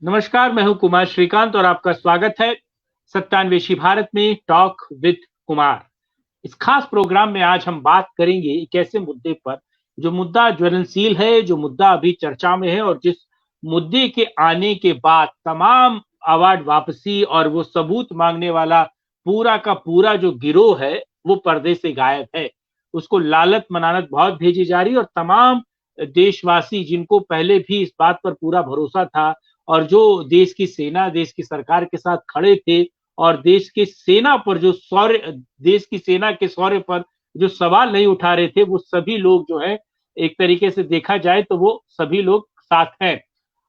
नमस्कार, मैं हूं कुमार श्रीकांत और आपका स्वागत है सत्यान्वेषी भारत में टॉक विद कुमार। इस खास प्रोग्राम में आज हम बात करेंगे एक ऐसे मुद्दे पर जो मुद्दा ज्वलनशील है, जो मुद्दा अभी चर्चा में है और जिस मुद्दे के आने के बाद तमाम अवार्ड वापसी और वो सबूत मांगने वाला पूरा का पूरा जो गिरोह है वो पर्दे से गायब है। उसको लालत मनानत बहुत भेजी जा रही है और तमाम देशवासी जिनको पहले भी इस बात पर पूरा भरोसा था और जो देश की सेना, देश की सरकार के साथ खड़े थे और देश की सेना पर जो शौर्य, देश की सेना के शौर्य पर जो सवाल नहीं उठा रहे थे, वो सभी लोग जो है एक तरीके से देखा जाए तो वो सभी लोग साथ हैं।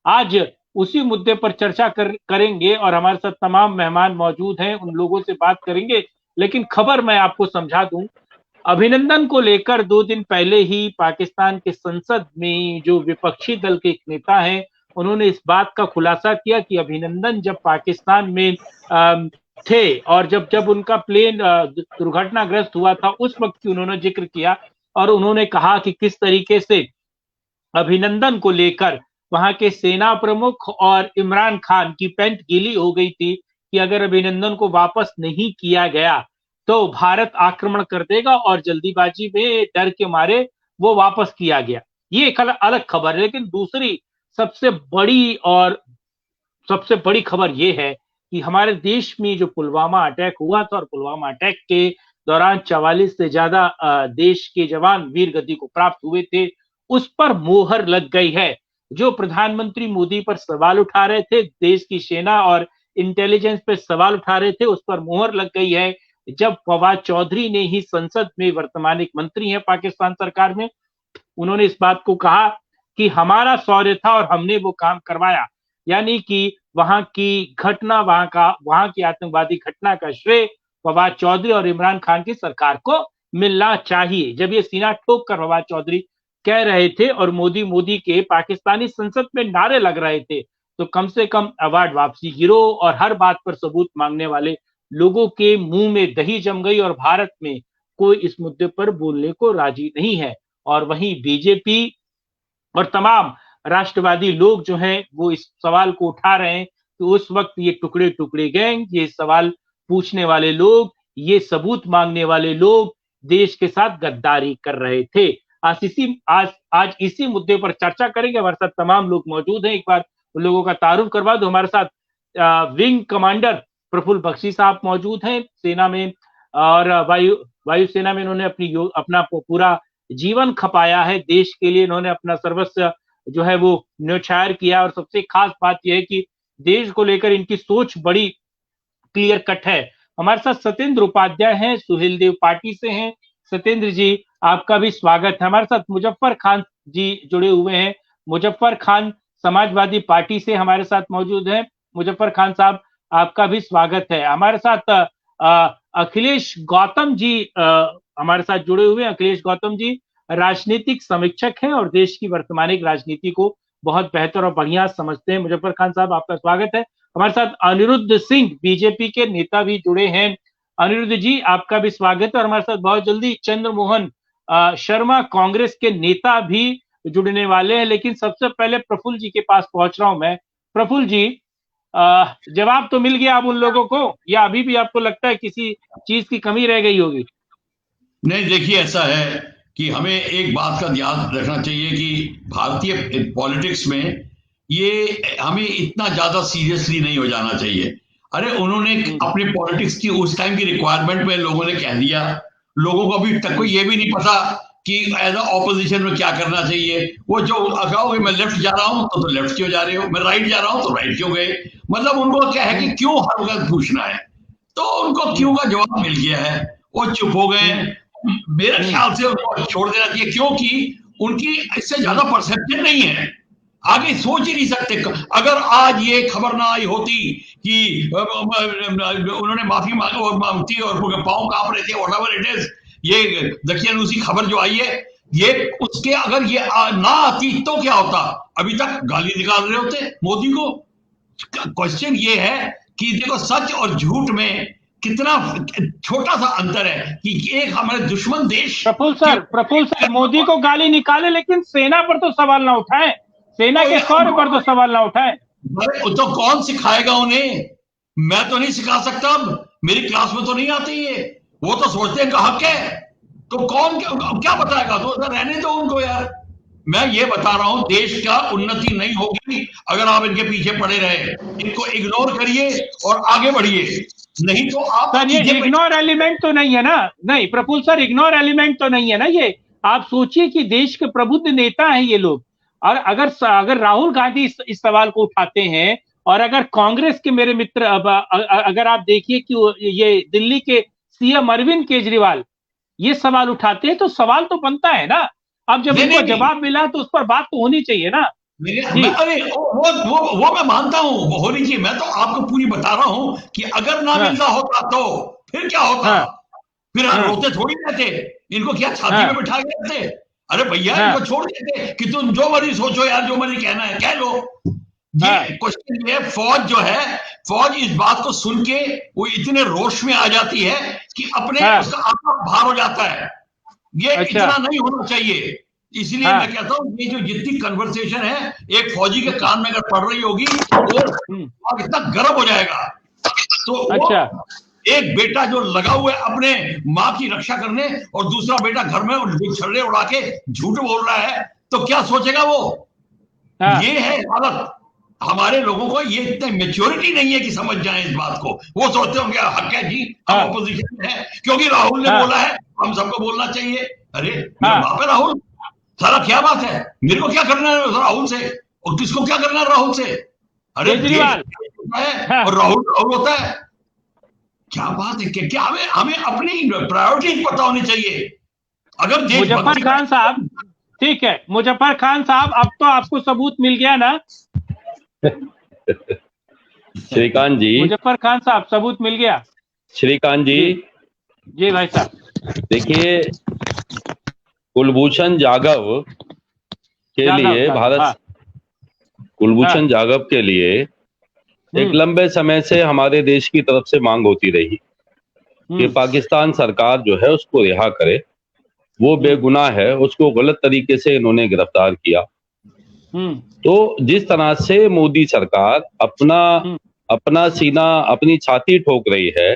आज उसी मुद्दे पर चर्चा करेंगे और हमारे साथ तमाम मेहमान मौजूद हैं, उन लोगों से बात करेंगे। लेकिन खबर मैं आपको समझा दूं, अभिनंदन को लेकर 2 दिन पहले ही पाकिस्तान के संसद में जो विपक्षी दल के एक नेता हैं, उन्होंने इस बात का खुलासा किया कि अभिनंदन जब पाकिस्तान में थे और जब जब उनका प्लेन दुर्घटनाग्रस्त हुआ था, उस वक्त की उन्होंने जिक्र किया और उन्होंने कहा कि किस तरीके से अभिनंदन को लेकर वहां के सेना प्रमुख और इमरान खान की पैंट गीली हो गई थी कि अगर अभिनंदन को वापस नहीं किया गया तो भारत आक्रमण कर देगा और जल्दीबाजी में डर के मारे वो वापस किया गया। ये एक अलग खबर है। लेकिन दूसरी सबसे बड़ी खबर ये है कि हमारे देश में जो पुलवामा अटैक हुआ था और पुलवामा अटैक के दौरान 44 से ज्यादा देश के जवान वीर गति को प्राप्त हुए थे, उस पर मोहर लग गई है। जो प्रधानमंत्री मोदी पर सवाल उठा रहे थे, देश की सेना और इंटेलिजेंस पर सवाल उठा रहे थे, उस पर मोहर लग गई है जब फवाद चौधरी ने ही संसद में, वर्तमान एक मंत्री हैं पाकिस्तान सरकार में, उन्होंने इस बात को कहा कि हमारा शौर्य था और हमने वो काम करवाया। यानी कि वहां की घटना, वहां की आतंकवादी घटना का श्रेय फवाद चौधरी और इमरान खान की सरकार को मिलना चाहिए। जब ये सीना ठोक कर फवाद चौधरी कह रहे थे और मोदी मोदी के पाकिस्तानी संसद में नारे लग रहे थे, तो कम से कम अवार्ड वापसी गिरोह और हर बात पर सबूत मांगने वाले लोगों के मुंह में दही जम गई और भारत में कोई इस मुद्दे पर बोलने को राजी नहीं है। और वहीं बीजेपी और तमाम राष्ट्रवादी लोग जो हैं वो इस सवाल को उठा रहे हैं कि उस वक्त ये टुकड़े टुकड़े गैंग, ये सवाल पूछने वाले लोग, ये सबूत मांगने वाले लोग देश के साथ गद्दारी कर रहे थे। आज इसी मुद्दे पर चर्चा करेंगे। हमारे साथ तमाम लोग मौजूद हैं। एक बार उन लोगों का तारुफ करवा दो। हमारे साथ विंग कमांडर प्रफुल्ल बख्शी साहब मौजूद हैं सेना में और वायुसेना में इन्होंने अपना पूरा जीवन खपाया है देश के लिए। इन्होंने अपना सर्वस्व जो है वो न्यौछावर किया और सबसे खास बात यह है कि देश को लेकर इनकी सोच बड़ी क्लियर कट है। हमारे साथ सत्येंद्र उपाध्याय हैं, सुहेलदेव पार्टी से हैं। सत्येंद्र जी, आपका भी स्वागत है। हमारे साथ मुजफ्फर खान जी जुड़े हुए हैं। मुजफ्फर खान समाजवादी पार्टी से हमारे साथ मौजूद हैं। मुजफ्फर खान साहब, आपका भी स्वागत है। हमारे साथ अखिलेश गौतम जी हमारे साथ जुड़े हुए हैं। अखिलेश गौतम जी राजनीतिक समीक्षक हैं और देश की वर्तमानिक राजनीति को बहुत बेहतर और बढ़िया समझते हैं। मुजफ्फर खान साहब, आपका स्वागत है। हमारे साथ अनिरुद्ध सिंह बीजेपी के नेता भी जुड़े हैं। अनिरुद्ध जी, आपका भी स्वागत है। और हमारे साथ बहुत जल्दी चंद्रमोहन शर्मा कांग्रेस के नेता भी जुड़ने वाले हैं। लेकिन सबसे पहले प्रफुल्ल जी के पास पहुंच रहा हूं मैं। प्रफुल्ल जी, जवाब तो मिल गया अब उन लोगों को, या अभी भी आपको लगता है किसी चीज की कमी रह गई होगी? नहीं, देखिए, ऐसा है कि हमें एक बात का ध्यान रखना चाहिए कि भारतीय पॉलिटिक्स में ये हमें इतना ज्यादा सीरियसली नहीं हो जाना चाहिए। अरे, उन्होंने अपने पॉलिटिक्स की उस टाइम की रिक्वायरमेंट में लोगों ने कह दिया। लोगों को अभी तक ये भी नहीं पता कि एज अ ऑपोजिशन में क्या करना चाहिए। वो जो कहोगे मैं लेफ्ट जा रहा हूं तो लेफ्ट क्यों जा रहे हो, मैं राइट जा रहा हूं तो राइट क्यों गए। मतलब उनको क्या है कि क्यों हर वक्त पूछना है, तो उनको क्यों का जवाब मिल गया है, वो चुप हो गए। मेरे ख्याल से उनको छोड़ देना चाहिए, क्योंकि उनकी इससे ज्यादा परसेप्शन नहीं है, आगे सोच ही नहीं सकते। अगर आज ये खबर ना आई होती कि उन्होंने माफी मांगती और पांव कांप रहे थे, व्हाटएवर इट इज, ये दकियानूसी खबर जो आई है, ये उसके अगर ये ना आती तो क्या होता? अभी तक गाली निकाल रहे होते मोदी को। क्वेश्चन ये है कि देखो, सच और झूठ में कितना छोटा सा अंतर है कि एक हमारे दुश्मन देश। प्रफुल्ल सर, मोदी को गाली निकाले लेकिन सेना पर तो सवाल ना उठाएं, सेना के शौर्य पर तो सवाल ना उठाएं। तो कौन सिखाएगा उन्हें? मैं तो नहीं सिखा सकता, अब मेरी क्लास में तो नहीं आते ये। वो तो सोचते हैं कि हक है, तो कौन क्या बताएगा? तो रहने दो उनको यार। मैं ये बता रहा हूं, देश का उन्नति नहीं होगी अगर आप इनके पीछे पड़े रहे। इनको इग्नोर करिए और आगे बढ़िए, नहीं तो आप सर ये इग्नोर एलिमेंट तो नहीं है ना? नहीं प्रफुल्ल सर, इग्नोर एलिमेंट तो नहीं है ना ये? आप सोचिए कि देश के प्रबुद्ध नेता हैं ये लोग, और अगर अगर राहुल गांधी इस सवाल को उठाते हैं, और अगर कांग्रेस के मेरे मित्र अगर आप देखिए कि ये दिल्ली के सीएम अरविंद केजरीवाल ये सवाल उठाते हैं, तो सवाल तो बनता है ना। अब जब उनको जवाब मिला तो उस पर बात तो होनी चाहिए ना। अरे वो मैं मानता हूं, वो होनी चाहिए। मैं तो आपको पूरी बता रहा हूं कि अगर ना मिलता होता तो फिर क्या होता? फिर रोते थोड़ी रहते, इनको क्या छाती में बिठा के रहते? अरे भैया इनको छोड़ देते कि तुम जो मर्जी सोचो यार, जो मर्जी कहना है कह लो। ये क्वेश्चन ये फौज जो है, फौज इस बात को सुन के वो इतने रोष में आ जाती है कि अपने उसका आत्मा बाहर हो जाता है। ये इतना नहीं होना चाहिए। इसलिए मैं कहता हूँ ये जो जितनी कन्वर्सेशन है एक फौजी के कान में अगर पड़ रही होगी तो इतना गर्म हो जाएगा। तो एक बेटा जो लगा हुआ है अपने माँ की रक्षा करने, और दूसरा बेटा घर में छर्रे उड़ा के झूठ बोल रहा है, तो क्या सोचेगा वो? ये है हालत हमारे लोगों को। ये इतनी मेच्योरिटी नहीं है कि समझ जाएं इस बात को। वो सोचते होंगे हक है जी, हम ऑपोजिशन में है क्योंकि राहुल ने बोला है, हम सबको बोलना चाहिए। अरे मेरा बाप है राहुल, सारा क्या बात है? मेरे को क्या करना है राहुल से, और किसको क्या करना है राहुल से? अरे है और राहुल राहुल होता है। क्या बात है? क्या हमें अपनी प्रायोरिटीज पता होनी चाहिए। अगर मुजफ्फर खान साहब, ठीक है मुजफ्फर खान साहब, अब तो आपको सबूत मिल गया ना? श्रीकांत जी, मुजफ्फर खान साहब सबूत मिल गया? श्रीकांत जी, जी भाई साहब, देखिए कुलभूषण जाधव के लिए भारत कुलभूषण जाधव के लिए एक लंबे समय से हमारे देश की तरफ से मांग होती रही कि पाकिस्तान सरकार जो है उसको रिहा करे। वो बेगुनाह है, उसको गलत तरीके से इन्होंने गिरफ्तार किया। तो जिस तरह से मोदी सरकार अपना सीना, अपनी छाती ठोक रही है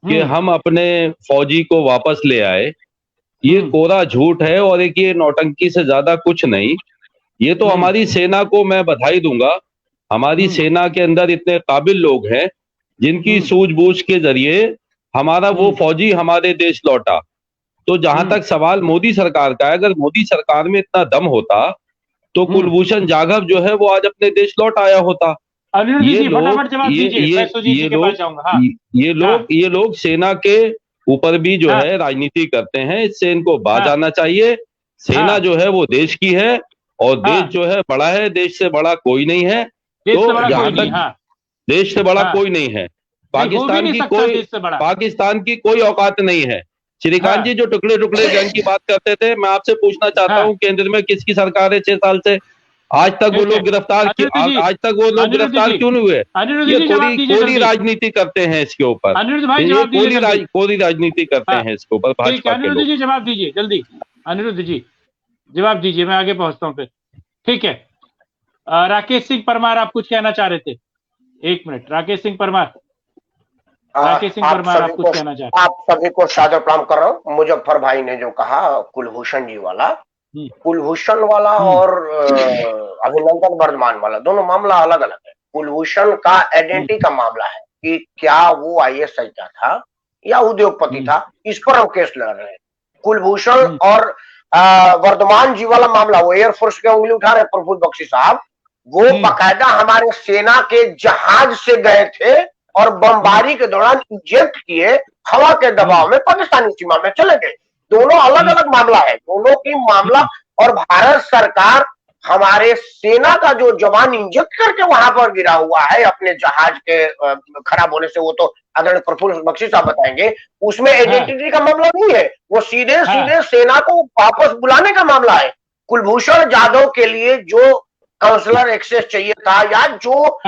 कि हम अपने फौजी को वापस ले आए, ये कोरा झूठ है और एक ये नौटंकी से ज्यादा कुछ नहीं। ये तो हमारी सेना को मैं बधाई दूंगा। हमारी सेना के अंदर इतने काबिल लोग हैं जिनकी सूझबूझ के जरिए हमारा वो फौजी हमारे देश लौटा। तो जहां तक सवाल मोदी सरकार का है, अगर मोदी सरकार में इतना दम होता तो कुलभूषण जाधव जो है वो आज अपने देश लौट आया होता। ये लोग सेना के ऊपर भी जो है राजनीति करते हैं, इससे इनको बाज आना चाहिए। सेना जो है वो देश की है और देश जो है बड़ा है, देश से बड़ा कोई नहीं है। तो जहां तक देश से बड़ा कोई नहीं है, पाकिस्तान की कोई औकात नहीं है। श्रीकांत जी जो टुकड़े टुकड़े गैंग की बात करते थे, मैं आपसे पूछना चाहता हूं केंद्र में किसकी सरकार है 6 साल से? आज तक वो लोग गिरफ्तार आज तक वो लोग गिरफ्तार क्यों नहीं हुए? ये कोरी राजनीति करते हैं इसके ऊपर, कोरी राजनीति करते हैं इसके ऊपर भाजपा के लोग। जवाब दीजिए जल्दी, अनिरुद्ध जी जवाब दीजिए, मैं आगे पहुंचता हूँ फिर। ठीक है, राकेश सिंह परमार आप कुछ कहना चाह रहे थे? 1 मिनट, राकेश सिंह परमार। राकेश सिंह परमार आप कुछ कहना चाह रहे? आप सभी को सादर प्रणाम कर रहा हूँ। मुजफ्फर भाई ने जो कहा कुलभूषण जी वाला, कुलभूषण वाला और अभिनंदन वर्धमान वाला दोनों मामला अलग अलग है। कुलभूषण का आइडेंटिटी का मामला है कि क्या वो आईएएस था या उद्योगपति था, इस पर हम केस लड़ रहे हैं। कुलभूषण और वर्धमान जी वाला मामला, वो एयरफोर्स के उंगली उठा रहे प्रफुल्ल बख्शी साहब, वो बाकायदा हमारे सेना के जहाज से गए थे और बमबारी के दौरान इंजेक्ट किए, हवा के दबाव में पाकिस्तानी सीमा में चले गए। दोनों अलग अलग मामला है, दोनों की मामला। और भारत सरकार हमारे सेना का जो जवान इंजेक्ट करके वहां पर गिरा हुआ है अपने जहाज के खराब होने से, वो तो आदरणीय प्रफुल्ल बख्शी साहब बताएंगे, उसमें आइडेंटिटी का मामला नहीं है, वो सीधे सीधे सेना को वापस बुलाने का मामला है। कुलभूषण जाधव के लिए जो काउंसलर एक्सेस चाहिए था या जो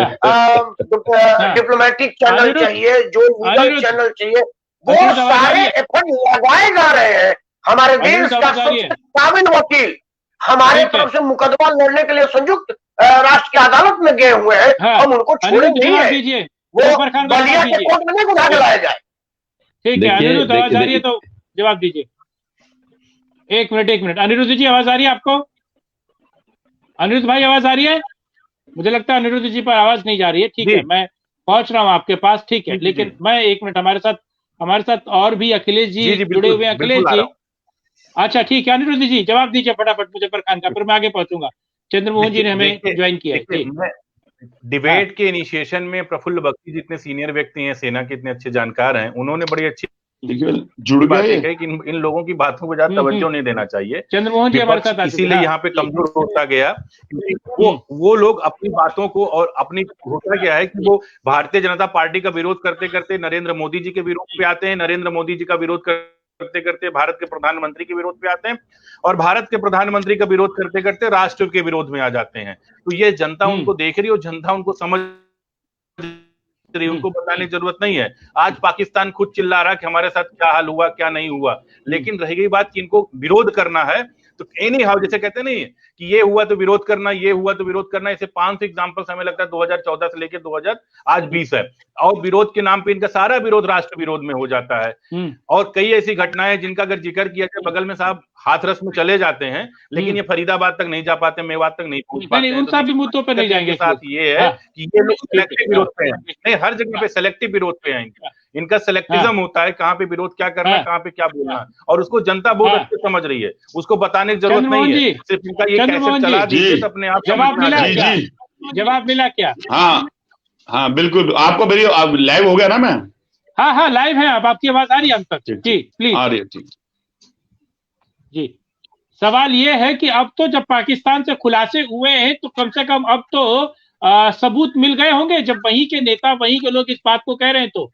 डिप्लोमेटिक चैनल चाहिए, जो लीगल चैनल चाहिए, वो सारे एफर्ट लगाए जा रहे हैं। हमारे देश का सबसे काबिल वकील हमारे तरफ से मुकदमा लड़ने के लिए संयुक्त राष्ट्र की अदालत में गए हुए हैं, हम उनको छोड़े नहीं है, वो बलिया के कोर्ट में नहीं उठा के लाया जाए। ठीक है, अनिरुद्ध आवाज आ रही है तो जवाब दीजिए। एक मिनट, अनिरुद्ध जी आवाज आ रही है आपको? अनिरुद्ध भाई आवाज आ रही है? मुझे लगता है अनिरुद्ध जी पर आवाज नहीं जा रही है। ठीक है, मैं पहुंच रहा हूँ आपके पास। ठीक है, लेकिन मैं 1 मिनट, हमारे साथ और भी अखिलेश जी जुड़े हुए हैं। अखिलेश जी, अच्छा ठीक है, अनिरुद्ध जी जवाब दीजिए फटाफट मुजफ्फर खान का, फिर मैं आगे पहुंचूंगा। चंद्रमोहन जी ने हमें ज्वाइन किया है। डिबेट के इनिशिएशन में प्रफुल्ल बख्शी जितने सीनियर व्यक्ति हैं, सेना के इतने अच्छे जानकार हैं, उन्होंने बड़ी अच्छी जुड़ गए कि इन लोगों की बातों को ज्यादा तवज्जो नहीं देना चाहिए। चंद्रमोहन जी हमारे साथ इसीलिए यहाँ पे कमजोर होता गया। वो लोग अपनी बातों को और अपनी, होता क्या है कि वो भारतीय जनता पार्टी का विरोध करते करते नरेंद्र मोदी जी के विरोध पे आते हैं, नरेंद्र मोदी जी का विरोध करते करते भारत के प्रधानमंत्री के विरोध पे आते हैं, और भारत के प्रधानमंत्री का विरोध करते करते राष्ट्र के विरोध में आ जाते हैं। तो ये जनता उनको देख रही है और जनता उनको समझ रही, उनको बताने की जरूरत नहीं है। आज पाकिस्तान खुद चिल्ला रहा है कि हमारे साथ क्या हाल हुआ, क्या नहीं हुआ, लेकिन रह गई बात कि इनको विरोध करना है तो एनी हाउ, जैसे कहते नहीं कि ये हुआ तो विरोध करना, ये हुआ तो विरोध करना, ऐसे 5 एग्जांपल्स हमें लगता है 2014 से लेकर 2020 है, और विरोध के नाम पे इनका सारा विरोध राष्ट्र विरोध में हो जाता है। और कई ऐसी घटनाएं जिनका अगर जिक्र किया जाए, बगल में साहब हाथरस में चले जाते हैं, लेकिन ये फरीदाबाद तक नहीं जा पाते, मेवात तक नहीं पहुंच पाते। उन सब मुद्दों पे नहीं जाएंगे। साथ ये है कि ये लोग सिलेक्टिव विरोध पे हैं, नहीं हर जगह पे सिलेक्टिव विरोध पे हैं, इनका सिलेक्टिज्म होता है, कहाँ पे विरोध क्या करना है, कहाँ पे क्या बोलना है, और उसको जनता बहुत अच्छे समझ रही है, उसको बताने की जरूरत नहीं है, सिर्फ इनका ये कैसे चला दीजिए अपने आप। जवाब मिला क्या? हाँ बिल्कुल, आपको मेरी लाइव हो गया ना? मैं हाँ लाइव है, अब आपकी आवाज आ रही है हम तक? जी प्लीज आ रही है। ठीक जी, सवाल ये है कि अब तो जब पाकिस्तान से खुलासे हुए हैं तो कम से कम अब तो सबूत मिल गए होंगे, जब वहीं के नेता, वहीं के लोग इस बात को कह रहे हैं। तो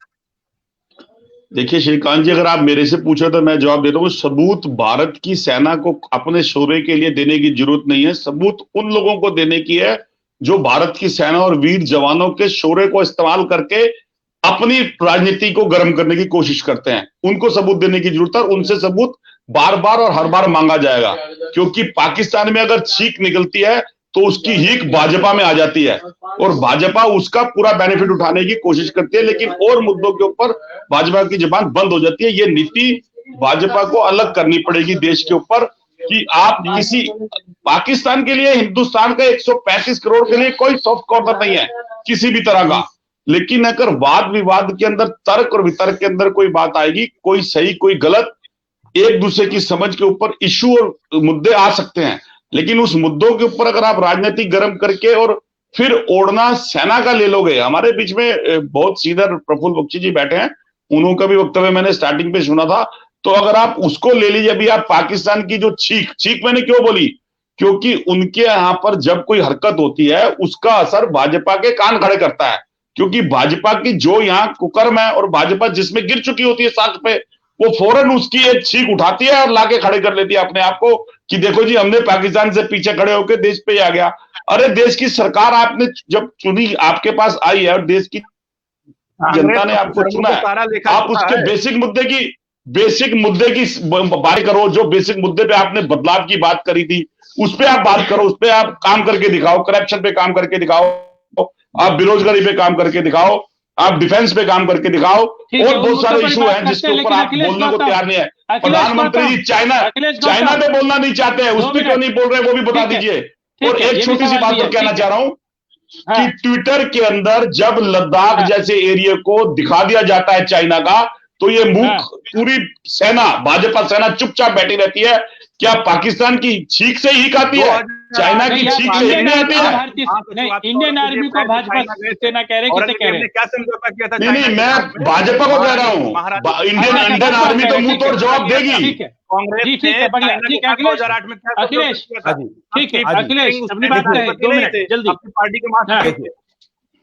देखिए श्रीकांत जी, अगर आप मेरे से पूछो तो मैं जवाब देता हूँ, सबूत भारत की सेना को अपने शौर्य के लिए देने की जरूरत नहीं है, सबूत उन लोगों को देने की है जो भारत की सेना और वीर जवानों के शौर्य को इस्तेमाल करके अपनी राजनीति को गर्म करने की कोशिश करते हैं, उनको सबूत देने की जरूरत है। और उनसे सबूत बार बार और हर बार मांगा जाएगा, क्योंकि पाकिस्तान में अगर छींक निकलती है तो उसकी हीक भाजपा में आ जाती है, और भाजपा उसका पूरा बेनिफिट उठाने की कोशिश करती है, लेकिन और मुद्दों के ऊपर भाजपा की जुबान बंद हो जाती है। ये नीति भाजपा को अलग करनी पड़ेगी देश के ऊपर, कि आप किसी पाकिस्तान के लिए, हिंदुस्तान का 135 करोड़ के लिए कोई सॉफ्ट कॉर्नर नहीं है किसी भी तरह का, लेकिन अगर वाद विवाद के अंदर, तर्क और वितर्क के अंदर कोई बात आएगी, कोई सही कोई गलत, एक दूसरे की समझ के ऊपर इश्यू और मुद्दे आ सकते हैं, लेकिन उस मुद्दों के ऊपर अगर आप राजनीति गर्म करके और फिर ओढ़ना सेना का ले लोगे। हमारे बीच में बहुत सीनियर प्रफुल्ल बख्शी जी बैठे हैं, उनका भी वक्तव्य मैंने स्टार्टिंग पे सुना था, तो अगर आप उसको ले लीजिए, अभी आप पाकिस्तान की जो छीक मैंने क्यों बोली, क्योंकि उनके यहां पर जब कोई हरकत होती है उसका असर भाजपा के कान खड़े करता है, क्योंकि भाजपा की जो यहाँ कुकर्म है और भाजपा जिसमें गिर चुकी होती है साख पे, वो फौरन उसकी एक छीक उठाती है और लाके खड़े कर लेती है अपने आप को कि देखो जी हमने पाकिस्तान से पीछे खड़े होकर देश पे आ गया। अरे देश की सरकार आपने जब चुनी, आपके पास आई है और देश की जनता ने आपको चुना है, आप उसके बेसिक मुद्दे की बात करो, जो बेसिक मुद्दे पे आपने बदलाव की बात करी थी उस पे आप बात करो, उस पे आप काम करके दिखाओ, करप्शन पे काम करके दिखाओ, आप बेरोजगारी पे काम करके दिखाओ, आप डिफेंस पे काम करके दिखाओ, और बहुत सारे इशू हैं जिसके ऊपर आप बोलने को तैयार नहीं है। प्रधानमंत्री जी चाइना पे बोलना नहीं चाहते हैं, उस पर क्यों नहीं बोल रहे, वो भी बता दीजिए। और एक छोटी सी बात तो कहना चाह रहा हूं कि ट्विटर के अंदर जब लद्दाख जैसे एरिया को दिखा दिया जाता है चाइना का, तो ये पूरी सेना, भाजपा सेना चुपचाप बैठी रहती है। क्या पाकिस्तान की छीक से ही खाती है, चाइना की छीक से नहीं आती है? इंडियन आर्मी को भाजपा सेना कह रहे, किसे कह रहे हैं? क्या समझौता किया था? नहीं, मैं भाजपा को कह रहा हूँ, इंडियन आर्मी तो मुंह तोड़ जवाब देगी। कांग्रेस ठीक है, अखिलेश ठीक है, अखिलेश अपनी बात करें, 2 मिनट जल्दी अपनी पार्टी के माध्यम।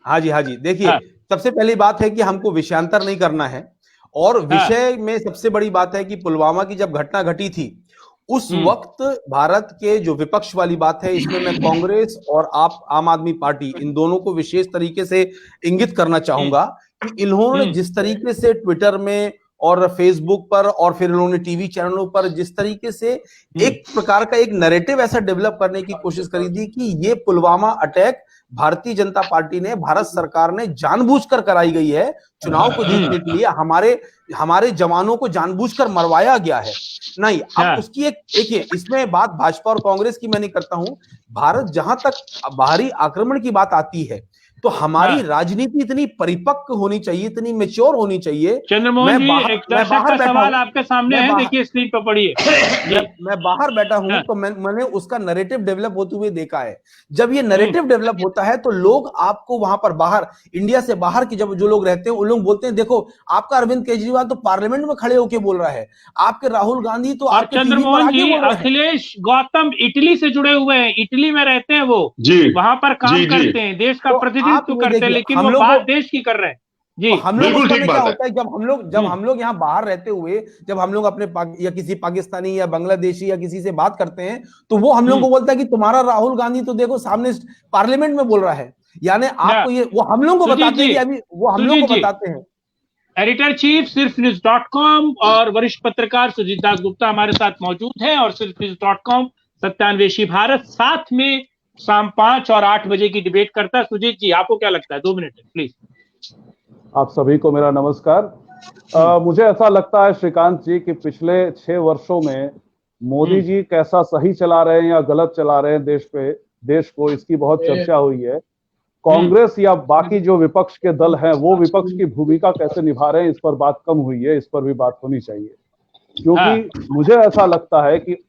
हाँ जी देखिए, सबसे पहली बात है कि हमको विषयांतर नहीं करना है, और विषय में सबसे बड़ी बात है कि पुलवामा की जब घटना घटी थी उस वक्त भारत के जो विपक्ष वाली बात है, इसमें मैं कांग्रेस और आम आदमी पार्टी इन दोनों को विशेष तरीके से इंगित करना चाहूंगा कि इन्होंने जिस तरीके से ट्विटर में और फेसबुक पर और फिर उन्होंने टीवी चैनलों पर जिस तरीके से एक प्रकार का एक नैरेटिव ऐसा डेवलप करने की कोशिश करी थी कि ये पुलवामा अटैक भारतीय जनता पार्टी ने, भारत सरकार ने जानबूझकर कराई गई है, चुनाव को जीतने के लिए हमारे जवानों को जानबूझकर मरवाया गया है। नहीं, अब उसकी एक देखिए, इसमें बात भाजपा और कांग्रेस की मैं नहीं करता हूं। भारत जहां तक बाहरी आक्रमण की बात आती है तो हमारी राजनीति इतनी परिपक्व होनी चाहिए, इतनी मैच्योर होनी चाहिए। चंद्रमोहन जी, एक दर्शक का सवाल आपके सामने है, देखिए स्क्रीन पर पढ़िए। मैं बाहर बैठा हूं तो मैंने उसका नैरेटिव डेवलप होते हुए देखा है। जब ये नैरेटिव डेवलप होता है तो लोग आपको वहां पर बाहर, इंडिया से बाहर की जब जो लोग रहते हैं, वो लोग बोलते हैं देखो आपका अरविंद केजरीवाल तो पार्लियामेंट में खड़े होकर बोल रहा है, आपके राहुल गांधी तो आपके चंद्रमोहन जी, अखिलेश गौतम इटली से जुड़े हुए हैं, इटली में रहते हैं, वो वहां पर काम करते हैं, देश का प्रतिनिधित्व करते हैं, लेकिन वो बात देश की कर रहे हैं जी। हम लोग क्या होता है, जब हम लोग यहाँ बाहर रहते हुए जब हम लोग अपने या किसी पाकिस्तानी या बांग्लादेशी या किसी से बात करते हैं तो वो हम लोग को बोलता है कि तुम्हारा राहुल गांधी तो देखो सामने पार्लियामेंट में बोल रहा है। यानी आपको ये वो हम लोग को बताते हैं, अभी वो हम लोग को बताते हैं। एडिटर चीफ सिर्फ न्यूज.com और वरिष्ठ पत्रकार सुजीत दास गुप्ता हमारे साथ मौजूद हैं, और सिर्फ न्यूज.com सत्यान्वेषी भारत साथ में शाम 5 और 8 बजे की डिबेट करता है। सुजीत जी, आपको क्या लगता है? 2 मिनट प्लीज। आप सभी को मेरा नमस्कार। मुझे ऐसा लगता है श्रीकांत जी कि पिछले 6 वर्षों में मोदी जी कैसा सही चला रहे हैं या गलत चला रहे हैं देश को, इसकी बहुत चर्चा हुई है। कांग्रेस या बाकी जो विपक्ष के दल हैं वो विपक्ष की भूमिका कैसे निभा रहे हैं, इस पर बात कम हुई है, इस पर भी बात होनी चाहिए। क्योंकि मुझे ऐसा लगता है कि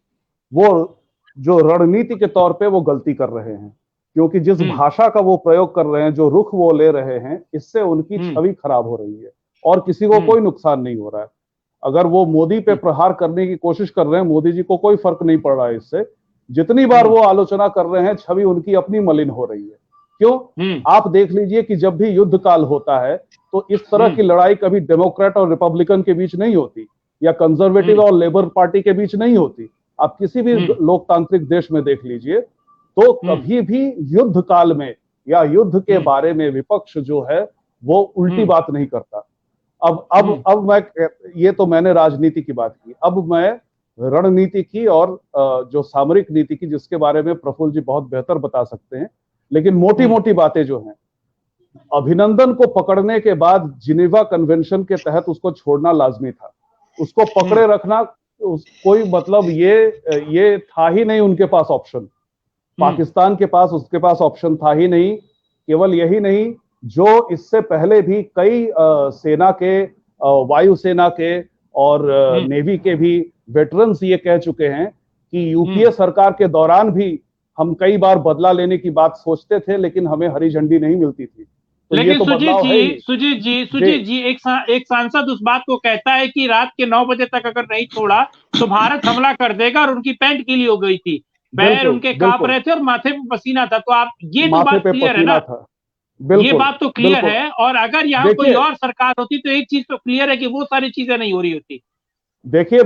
वो जो रणनीति के तौर पे वो गलती कर रहे हैं, क्योंकि जिस भाषा का वो प्रयोग कर रहे हैं, जो रुख वो ले रहे हैं, इससे उनकी छवि खराब हो रही है और किसी को कोई नुकसान नहीं हो रहा है। अगर वो मोदी पे प्रहार करने की कोशिश कर रहे हैं, मोदी जी को कोई फर्क नहीं पड़ रहा है इससे। जितनी बार वो आलोचना कर रहे हैं, छवि उनकी अपनी मलिन हो रही है। क्यों? आप देख लीजिए कि जब भी युद्ध काल होता है तो इस तरह की लड़ाई कभी डेमोक्रेट और रिपब्लिकन के बीच नहीं होती, या कंजर्वेटिव और लेबर पार्टी के बीच नहीं होती। आप किसी भी लोकतांत्रिक देश में देख लीजिए तो कभी भी युद्ध काल में या युद्ध के बारे में विपक्ष जो है वो उल्टी बात नहीं करता। अब मैं, ये तो मैंने राजनीति की बात की, अब मैं रणनीति की और जो सामरिक नीति की, जिसके बारे में प्रफुल्ल जी बहुत बेहतर बता सकते हैं। लेकिन मोटी मोटी बातें जो हैं, अभिनंदन को पकड़ने के बाद जिनेवा कन्वेंशन के तहत उसको छोड़ना लाजमी था। उसको पकड़े रखना कोई मतलब ये था ही नहीं उनके पास ऑप्शन। पाकिस्तान के पास, उसके पास ऑप्शन था ही नहीं। केवल यही नहीं, जो इससे पहले भी कई सेना के, वायुसेना के और नेवी के भी वेटरन्स ये कह चुके हैं कि यूपीए सरकार के दौरान भी हम कई बार बदला लेने की बात सोचते थे, लेकिन हमें हरी झंडी नहीं मिलती थी। तो लेकिन सुजीत जी एक सांसद उस बात को कहता है कि रात के 9 बजे तक अगर नहीं छोड़ा तो भारत हमला कर देगा, और उनकी पैंट गीली हो गई थी, पैर उनके कांप रहे थे और माथे पे पसीना था। तो आप ये तो बात क्लियर है ना, ये बात तो क्लियर है। और अगर यहाँ कोई और सरकार होती तो एक चीज तो क्लियर है कि वो सारी चीजें नहीं हो रही होती। देखिए,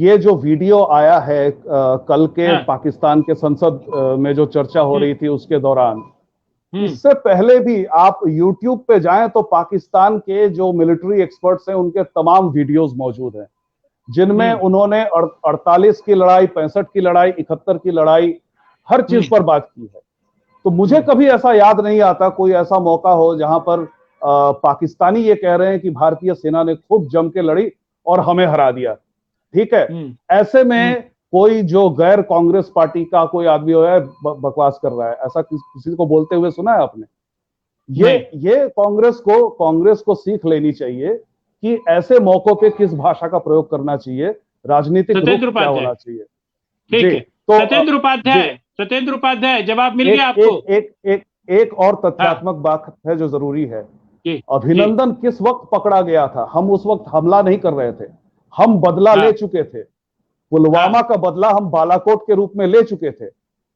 ये जो वीडियो आया है कल के पाकिस्तान के संसद में जो चर्चा हो रही थी उसके दौरान, इससे पहले भी आप YouTube पे जाएं तो पाकिस्तान के जो मिलिट्री एक्सपर्ट्स हैं उनके तमाम वीडियोस मौजूद हैं, जिनमें उन्होंने 48 की लड़ाई, 65 की लड़ाई, 71 की लड़ाई, हर चीज पर बात की है। तो मुझे कभी ऐसा याद नहीं आता कोई ऐसा मौका हो जहां पर पाकिस्तानी ये कह रहे हैं कि भारतीय सेना ने खूब जम के लड़ी और हमें हरा दिया। ठीक है, ऐसे में कोई जो गैर कांग्रेस पार्टी का कोई आदमी हो है बकवास कर रहा है, ऐसा किसी को बोलते हुए सुना है आपने? ये कांग्रेस को सीख लेनी चाहिए कि ऐसे मौकों पे किस भाषा का प्रयोग करना चाहिए, राजनीतिक रुख क्या होना चाहिए। ठीक है, तो सत्येंद्र उपाध्याय जवाब मिल गया आपको। एक और तथ्यात्मक बात है जो जरूरी है। अभिनंदन किस वक्त पकड़ा गया था? हम उस वक्त हमला नहीं कर रहे थे, हम बदला ले चुके थे। पुलवामा का बदला हम बालाकोट के रूप में ले चुके थे।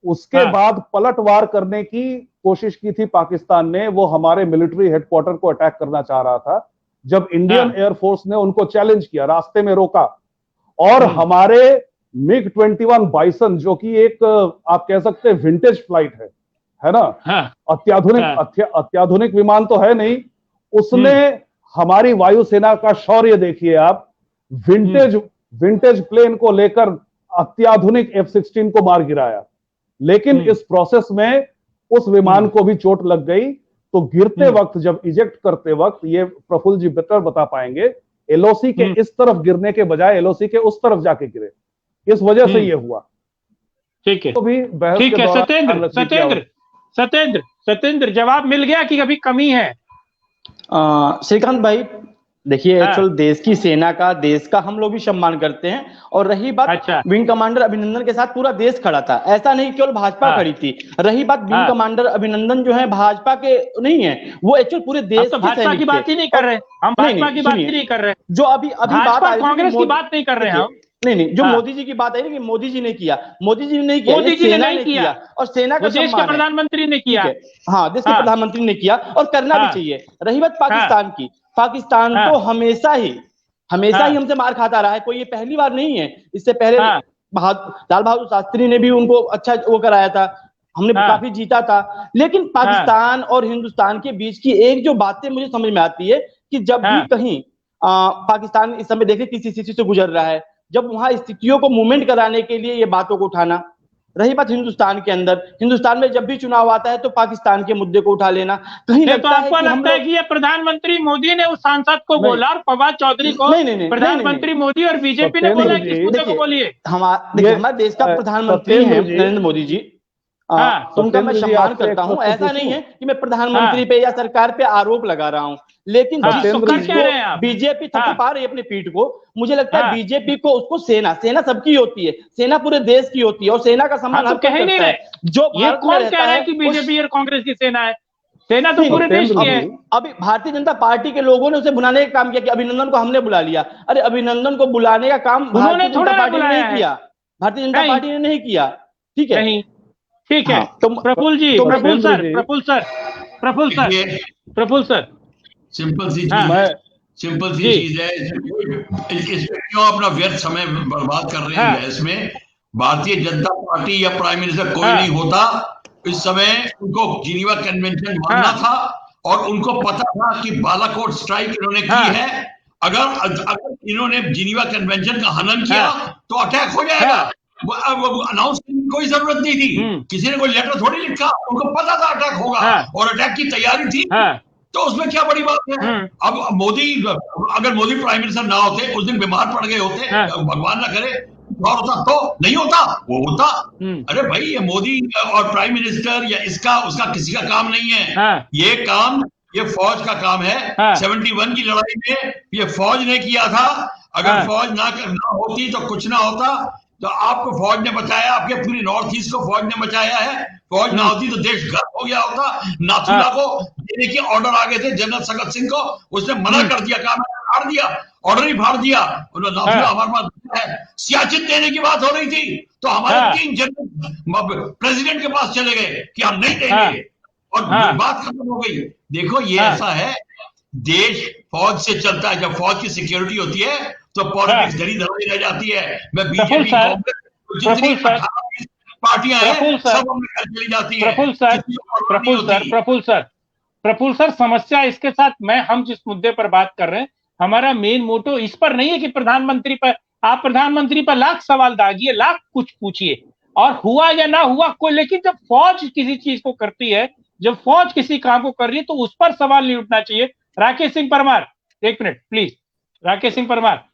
उसके बाद पलटवार करने की कोशिश की थी पाकिस्तान ने, वो हमारे मिलिट्री हेडक्वार्टर को अटैक करना चाह रहा था। जब इंडियन एयरफोर्स ने उनको चैलेंज किया, रास्ते में रोका, और हमारे MiG-21 बाइसन, जो कि एक आप कह सकते हैं विंटेज फ्लाइट है ना, अत्याधुनिक विमान तो है नहीं, उसने हमारी वायुसेना का शौर्य देखिए आप, विंटेज प्लेन को लेकर अत्याधुनिक F-16 को मार गिराया, लेकिन इस प्रोसेस में उस विमान को भी चोट लग गई। तो गिरते वक्त, जब इजेक्ट करते वक्त, ये प्रफुल्ल जी बेहतर बता पाएंगे, एलओसी के इस तरफ गिरने के बजाय एलओसी के उस तरफ जाके गिरे, इस वजह से ये हुआ। ठीक है, तो भी बहस ठीक के है। दौरान सत्येंद्र जवाब मिल गया कि अभी कमी है? श्रीकांत भाई देखिए, एक्चुअल देश की सेना का, देश का हम लोग भी सम्मान करते हैं। और रही बात, विंग कमांडर अभिनंदन के साथ पूरा देश खड़ा था, ऐसा नहीं केवल भाजपा खड़ी थी। रही बात, विंग कमांडर अभिनंदन जो है भाजपा के नहीं है, वो एक्चुअल पूरे देश तो भाजपा की बात ही नहीं कर रहे, हम भाजपा की बात ही नहीं कर रहे, जो अभी बात आ रही, कांग्रेस की बात नहीं कर रहे हैं। नहीं, जो मोदी जी की बात है कि मोदी जी ने किया, मोदी जी ने नहीं किया, मोदी जी ने नहीं किया, और सेना का देश के प्रधानमंत्री ने किया। हाँ, देश के प्रधानमंत्री ने किया और करना भी चाहिए। रही बात पाकिस्तान की, पाकिस्तान तो हमेशा ही हमसे मार खाता रहा है, कोई ये पहली बार नहीं है। इससे पहले लाल बहादुर शास्त्री ने भी उनको अच्छा वो कराया था, हमने काफी जीता था। लेकिन पाकिस्तान और हिंदुस्तान के बीच की एक जो बातें मुझे समझ में आती है कि जब भी कहीं पाकिस्तान इस समय देखिए किसी स्थिति से गुजर रहा है, जब वहां स्थितियों को मूवमेंट कराने के लिए ये बातों को उठाना। रही बात हिंदुस्तान के अंदर, हिंदुस्तान में जब भी चुनाव आता है तो पाकिस्तान के मुद्दे को उठा लेना, कहीं लगता है कि लगता है कि ये प्रधानमंत्री मोदी ने उस सांसद को बोला और फवाद चौधरी को, प्रधानमंत्री मोदी और बीजेपी ने बोला कि इस मुद्दे को बोलिए। हमारा देश का प्रधानमंत्री है नरेंद्र मोदी जी, तो उनका मैं सम्मान करता हूं। ऐसा नहीं है कि मैं प्रधानमंत्री पे या सरकार पे आरोप लगा रहा हूं, लेकिन बीजेपी थक पा रही है अपनी पीठ को, मुझे लगता है बीजेपी को, उसको सेना सबकी होती है, सेना पूरे देश की होती है और सेना का सम्मान तो कह नहीं रहे। जो ये कौन कह रहा है कि बीजेपी और कांग्रेस की सेना है? सेना तो पूरे देश की है। अभी भारतीय जनता पार्टी के लोगों ने उसे बुलाने का काम किया कि अभिनंदन को हमने बुला लिया। अरे अभिनंदन को बुलाने का काम भारतीय जनता पार्टी ने नहीं किया, भारतीय जनता पार्टी ने नहीं किया। ठीक है, ठीक है। तो प्रफुल्ल जी, प्रफुल्ल सर सिंपल सी चीज है, इसमें क्यों अपना व्यर्थ समय बर्बाद कर रहे हैं बहस में? भारतीय जनता पार्टी या प्राइम मिनिस्टर कोई नहीं होता, इस समय उनको जिनीवा कन्वेंशन मानना था और उनको पता था कि बालाकोट स्ट्राइक इन्होंने की है। अगर इन्होंने जिनीवा कन्वेंशन का हनन किया तो अटैक हो जाएगा। अनाउंस करने की कोई जरूरत नहीं थी, किसी ने कोई लेटर थोड़ी लिखा, उनको पता था अटैक होगा और अटैक की तैयारी थी, तो उसमें क्या बड़ी बात है? अब अगर मोदी प्राइम मिनिस्टर ना होते, उस दिन बीमार पड़ गए होते, भगवान ना करे और होता तो नहीं होता, वो होता। अरे भाई, ये मोदी और प्राइम मिनिस्टर या इसका उसका किसी का काम नहीं है, ये काम ये फौज का काम है। 71 की लड़ाई में ये फौज ने किया था, अगर फौज ना होती तो कुछ ना होता। तो आपको फौज ने बचाया, आपके पूरी नॉर्थ ईस्ट को फौज ने बचाया है। फौज ना होती तो देश गर्क हो गया होता। नाथुला को देने के ऑर्डर आ गए थे जनरल सगत सिंह को, उसने मना कर दिया, काम फाड़ दिया, ऑर्डर ही फाड़ दिया। नाथुला हमारे पास है। सियाचिन देने की बात हो रही थी तो हमारे 3 जनरल प्रेसिडेंट के पास चले गए कि हम नहीं देंगे और बात खत्म हो गई। देखो, ये ऐसा है, देश फौज से चलता है। जब फौज की सिक्योरिटी होती है तो पॉलिटिक्स धरी धरी रह जाती है। मैं बीजेपी, कांग्रेस, जितनी पार्टियां हैं सब हमें चली जाती है। प्रफुल्ल सर, समस्या इसके साथ हम जिस मुद्दे पर बात कर रहे हैं, हमारा मेन मोटो इस पर नहीं है कि प्रधानमंत्री पर, आप प्रधानमंत्री पर लाख सवाल दागिए, लाख कुछ पूछिए और हुआ या ना हुआ कोई, लेकिन जब फौज किसी चीज को करती है, जब फौज किसी काम को कर रही है तो उस पर सवाल नहीं उठना चाहिए। Rakesh Singh Parmar, 1 minute please. राकेश सिंह परमार।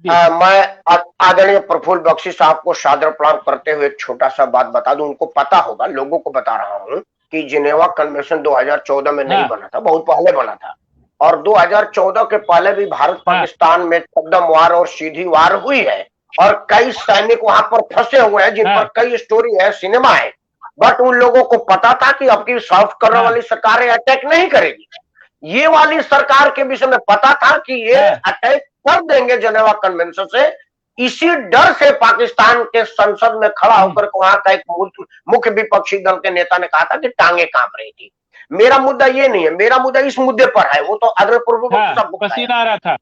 मैं आदरणीय प्रफुल्ल बख्शी साहब को सादर प्रणाम करते हुए एक छोटा सा बात बता दूं, उनको पता होगा, लोगों को बता रहा हूं कि जिनेवा कन्वेंशन 2014 में नहीं बना था, बहुत पहले बना था। और 2014 के पहले भी भारत पाकिस्तान में कदम वार और सीधी वार हुई है और कई सैनिक वहां पर फंसे हुए हैं, जिन पर कई स्टोरी है, सिनेमा है। बट उन लोगों को पता था कि अब की सॉफ्ट करने वाली सरकारें अटैक नहीं करेगी। ये वाली सरकार के विषय में पता था कि ये अटैक कर देंगे जेनेवा कन्वेंशन से। इसी डर से पाकिस्तान के संसद में खड़ा होकर वहां का एक मुख्य विपक्षी दल के नेता ने कहा था कि टांगे कांप रही थी। मेरा मुद्दा ये नहीं है, मेरा मुद्दा इस मुद्दे पर है। वो तो अग्र पूर्व सब पसीना आ रहा था।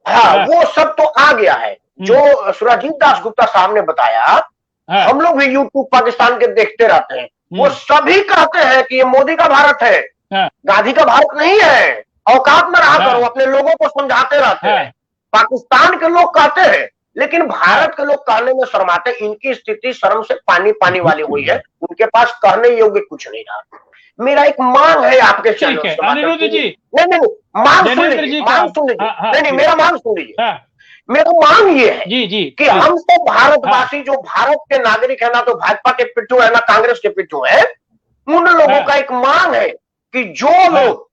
हाँ, वो सब तो आ गया है। जो सुरजीत दास गुप्ता साहब ने बताया, हम लोग भी यूट्यूब पाकिस्तान के देखते रहते हैं, वो सभी कहते हैं कि ये मोदी का भारत है, गांधी का भारत नहीं है। औकात में रहा करो, अपने लोगों को समझाते रहते हैं। पाकिस्तान के लोग कहते हैं, लेकिन भारत के लोग कहने में शर्माते। इनकी स्थिति शर्म से पानी पानी वाली हुई है, उनके पास कहने योग्य कुछ नहीं रहा। मेरा एक मांग है आपके चैनल से, अनिरुद्ध जी, नहीं मांग सुन लीजिए, नहीं मेरा मांग सुन लीजिए। मेरा मांग ये है जी कि हम तो भारतवासी, जो भारत के नागरिक है, ना तो भाजपा के पिट्ठू है ना कांग्रेस के पिट्ठू है, उन लोगों का एक मांग है कि जो लोग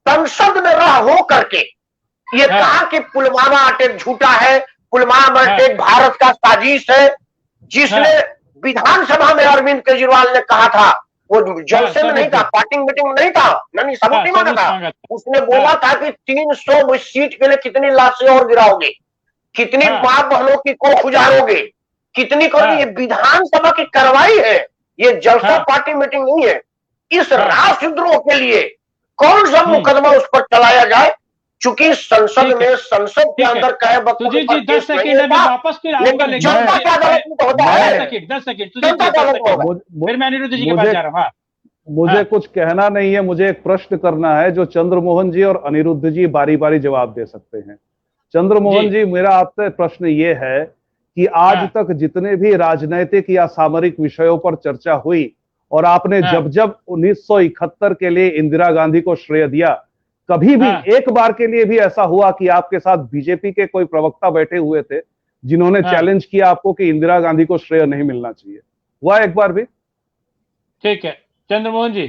संसद में रह हो करके ये कहा कि पुलवामा अटैक झूठा है, पुलवामा अटैक भारत का साजिश है, जिसने विधानसभा में अरविंद केजरीवाल ने कहा था, वो जलसे में नहीं था, पार्टी मीटिंग में नहीं था, नहीं सबूत नहीं मांगा था, उसने बोला था कि 300 सीट के लिए कितनी लाशें और गिराओगे, कितनी मां बहनों की को खुजारोगे, कितनी करोगे। ये विधानसभा की कार्रवाई है, ये जलसा पार्टी मीटिंग नहीं है। इस राष्ट्रद्रोह के लिए कौन सा मुकदमा उस पर चलाया जाए, चूंकि संसद में, संसद के अंदर कहे सुजीत जी 10 सेकंड अभी वापस फिर आऊंगा, लेकिन 10 सेकंड फिर मैं अनिरुद्ध जी के पास जा रहा हूं। मुझे कुछ कहना नहीं है, मुझे एक प्रश्न करना है जो चंद्रमोहन जी और अनिरुद्ध जी बारी बारी जवाब दे सकते हैं। चंद्रमोहन जी, मेरा आपसे प्रश्न ये है कि आज तक जितने भी राजनैतिक या सामरिक विषयों पर चर्चा हुई और आपने जब जब 1971 के लिए इंदिरा गांधी को श्रेय दिया, कभी भी एक बार के लिए भी ऐसा हुआ कि आपके साथ बीजेपी के कोई प्रवक्ता बैठे हुए थे जिन्होंने चैलेंज किया आपको कि इंदिरा गांधी को श्रेय नहीं मिलना चाहिए? हुआ एक बार भी? ठीक है चंद्रमोहन जी,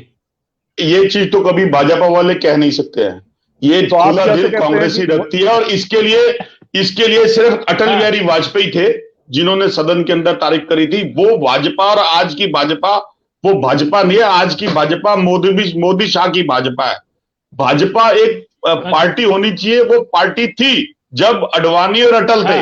ये चीज तो कभी भाजपा वाले कह नहीं सकते हैं, ये तो खुला दिल कांग्रेस ही रखती है। और इसके लिए सिर्फ अटल बिहारी वाजपेयी थे जिन्होंने सदन के अंदर तारीफ करी थी। वो भाजपा और आज की भाजपा वो भाजपा नहीं है। आज की भाजपा मोदी शाह की भाजपा है। भाजपा एक पार्टी होनी चाहिए, वो पार्टी थी जब अडवाणी और अटल थे।